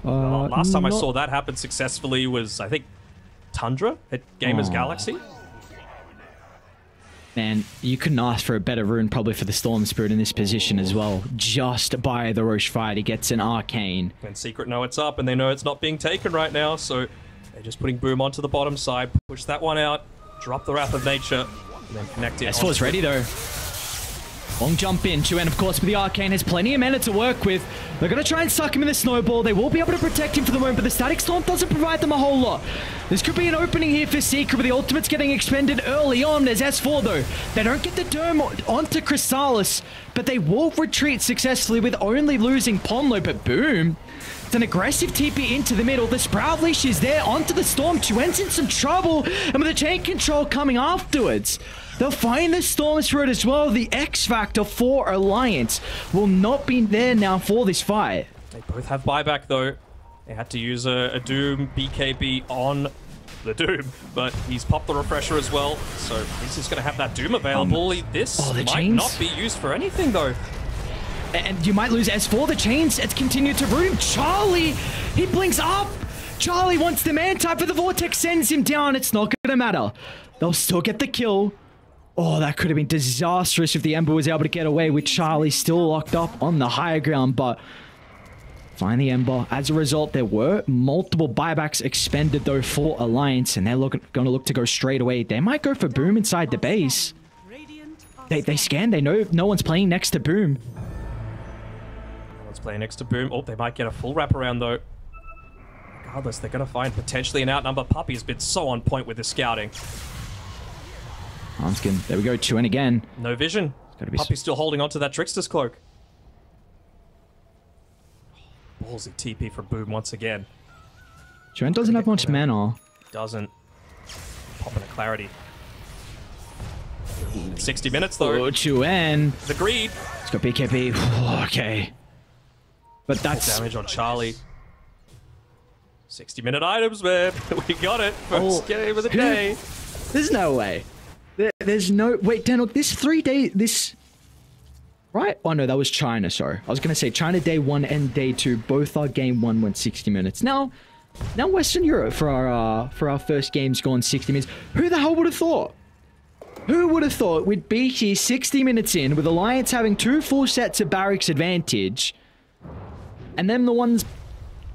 Last time I saw that happen successfully was, I think, Tundra at Gamers Galaxy. Man, you couldn't ask for a better rune probably for the Storm Spirit in this position as well. Just by the Roche fight, he gets an Arcane. And Secret know it's up, and they know it's not being taken right now, so they're just putting Boom onto the bottom side, push that one out, drop the Wrath of Nature, and then connect it. S4's ready though. Long jump in. Chuen, of course, with the Arcane, has plenty of mana to work with. They're going to try and suck him in the Snowball. They will be able to protect him for the moment, but the Static Storm doesn't provide them a whole lot. This could be an opening here for Secret, with the ultimates getting expended early on as S4, though. They don't get the Derm onto Crystallis, but they will retreat successfully with only losing Ponlo. But boom. It's an aggressive TP into the middle. The Sprout Leash is there onto the Storm. Chuen's in some trouble, and with the chain control coming afterwards, they'll find the Storm Spirit as well. The X Factor for Alliance will not be there now for this fight. They both have buyback, though. They had to use a Doom BKB on the Doom, but he's popped the refresher as well, so he's just going to have that Doom available. This might not be used for anything, though. And you might lose S4. The chains, it's continued to root him. Charlie, he blinks up. Charlie wants the man type, but the Vortex sends him down. It's not going to matter. They'll still get the kill. Oh, that could have been disastrous if the Ember was able to get away with Charlie still locked up on the higher ground, but find the Ember. As a result, there were multiple buybacks expended, though, for Alliance, and they're going to look to go straight away. They might go for Boom inside the base. They scan. They know no one's playing next to Boom. No one's playing next to Boom. Oh, they might get a full wraparound, though. Regardless, they're going to find potentially an outnumber. Puppy has been so on point with his scouting. Hanskin, there we go, Chuen again. No vision. Puppy's still holding onto that Trickster's Cloak. Ballsy TP from Boom once again. Chuen doesn't have much mana. Doesn't. Popping a Clarity. 60 minutes though. Oh, Chuen. The greed. It's got BKB. Okay. But that's... damage on Charlie. 60-minute items, man. We got it. First game of the day. There's no way. There's no... Wait, Dan, look, this 3 day... This... Right? Oh, no, that was China, sorry. I was going to say China day 1 and day 2. Both our game 1 went 60 minutes. Now Western Europe for our first game's gone 60 minutes. Who the hell would have thought? Who would have thought we'd be here 60 minutes in with Alliance having 2 full sets of barracks advantage, and then the ones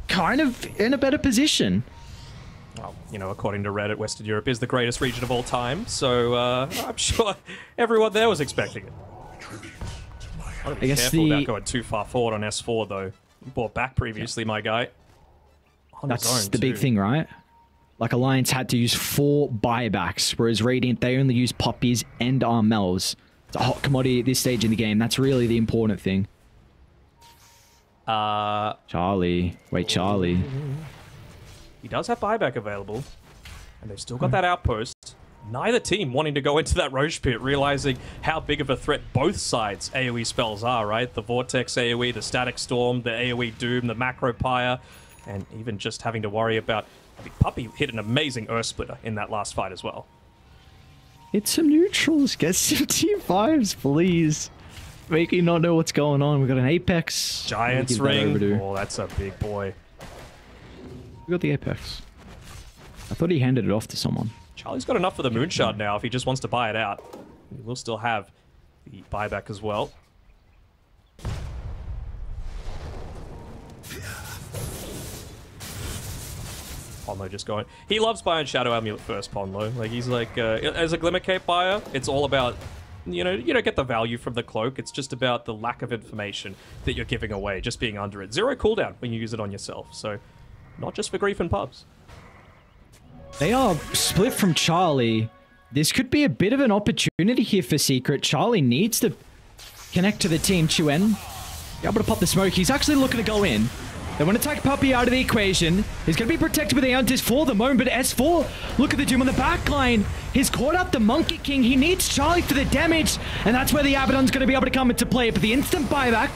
kind of in a better position? Well, you know, according to Reddit, Western Europe is the greatest region of all time, so I'm sure everyone there was expecting it. I guess careful about going too far forward on S4, though. You bought back previously, my guy. That's the big thing, right? like Alliance had to use 4 buybacks, whereas Radiant, they only use Puppies and Armels. It's a hot commodity at this stage in the game. That's really the important thing. Charlie. Wait, Charlie. He does have buyback available, and they've still got that outpost. Neither team wanting to go into that Roche pit, realizing how big of a threat both sides' AoE spells are, right? The Vortex AoE, the Static Storm, the AoE Doom, the Macro Pyre, and even just having to worry about... Puppy hit an amazing Earth Splitter in that last fight as well. Hit some neutrals. Get some T5s, please. Make me not know what's going on. We got an Apex. Giant's Ring. Oh, that's a big boy. We got the Apex. I thought he handed it off to someone. Charlie's got enough for the Moonshard now if he just wants to buy it out. He will still have the buyback as well. Ponlo just going. He loves buying Shadow Amulet first, Ponlo. Like, he's like, as a Glimmer Cape buyer, it's all about, you know, you don't get the value from the cloak. It's just about the lack of information that you're giving away, just being under it. 0 cooldown when you use it on yourself. So, not just for grief and pubs. They are split from Charlie. This could be a bit of an opportunity here for Secret. Charlie needs to connect to the team. Chuen, be able to pop the smoke. He's actually looking to go in. They want to take Puppy out of the equation. He's going to be protected with the Antis for the moment, but S4, look at the Doom on the back line. He's caught up the Monkey King. He needs Charlie for the damage, and that's where the Abaddon's going to be able to come into play. But the instant buyback,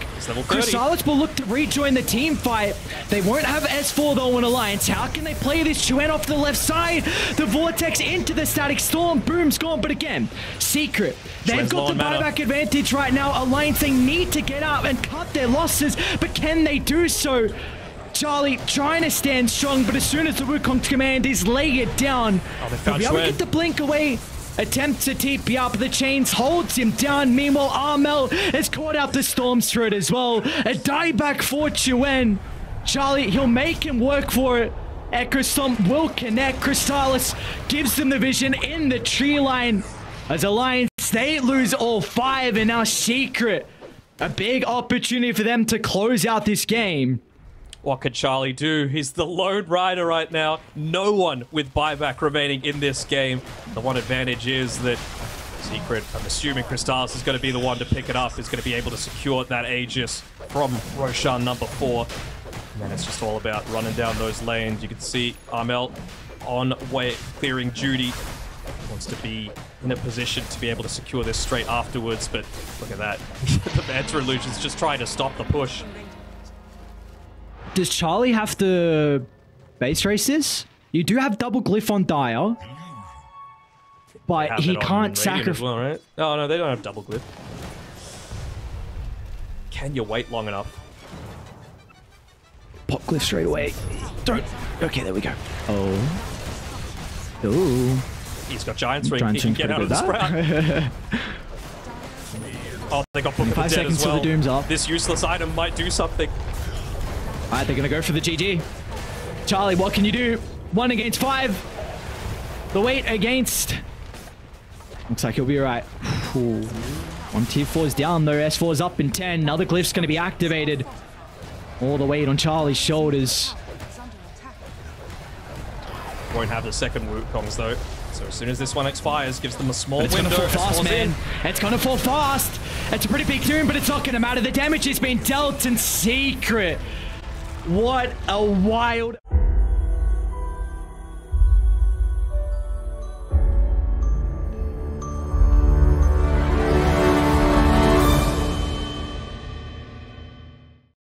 Chrysalis will look to rejoin the team fight. They won't have S4 though in Alliance. How can they play this? Chuen off to the left side. The Vortex into the Static Storm. Boom's gone, but again, Secret. They've got the buyback advantage right now. Alliance, they need to get up and cut their losses, but can they do so? Charlie trying to stand strong, but as soon as the Wukong's command is lay it down, they'll be able to get the blink away. Attempts to TP up, the chains holds him down. Meanwhile, Armel has caught out the Storm's threat as well. A dieback for Chuen. Charlie, he'll make him work for it. Echo Stomp will connect. Chrysalis gives them the vision in the tree line. As Alliance, they lose all 5, and now Secret. A big opportunity for them to close out this game. What could Charlie do? He's the lone rider right now. No one with buyback remaining in this game. The one advantage is that Secret, I'm assuming Chrysalis is going to be the one to pick it up, is going to be able to secure that Aegis from Roshan number 4. And then it's just all about running down those lanes. You can see Armel on way clearing Judy. Wants to be in a position to be able to secure this straight afterwards, but look at that. The Mantra Illusion's just trying to stop the push. Does Charlie have to base race this? You do have double glyph on Dire, but he can't sacrifice. Well, right? Oh no, they don't have double glyph. Can you wait long enough? Pop glyph straight away. Don't. Okay, there we go. Oh. Ooh. He's got Giant's Ring. He can get out of the sprout. Oh, they got Book of the Dead as well. The Doom's up. This useless item might do something. Alright, they're going to go for the GG. Charlie, what can you do? 1 against 5. The weight against... Looks like he'll be alright. One tier 4 is down though. S4 is up in 10. Another glyph's going to be activated. All the weight on Charlie's shoulders. Won't have the second Wukongs though. So as soon as this one expires, gives them a small window. It's going to fall fast, man. It's going to fall fast. It's a pretty big doom, but it's not going to matter. The damage has been dealt in Secret. What a wild...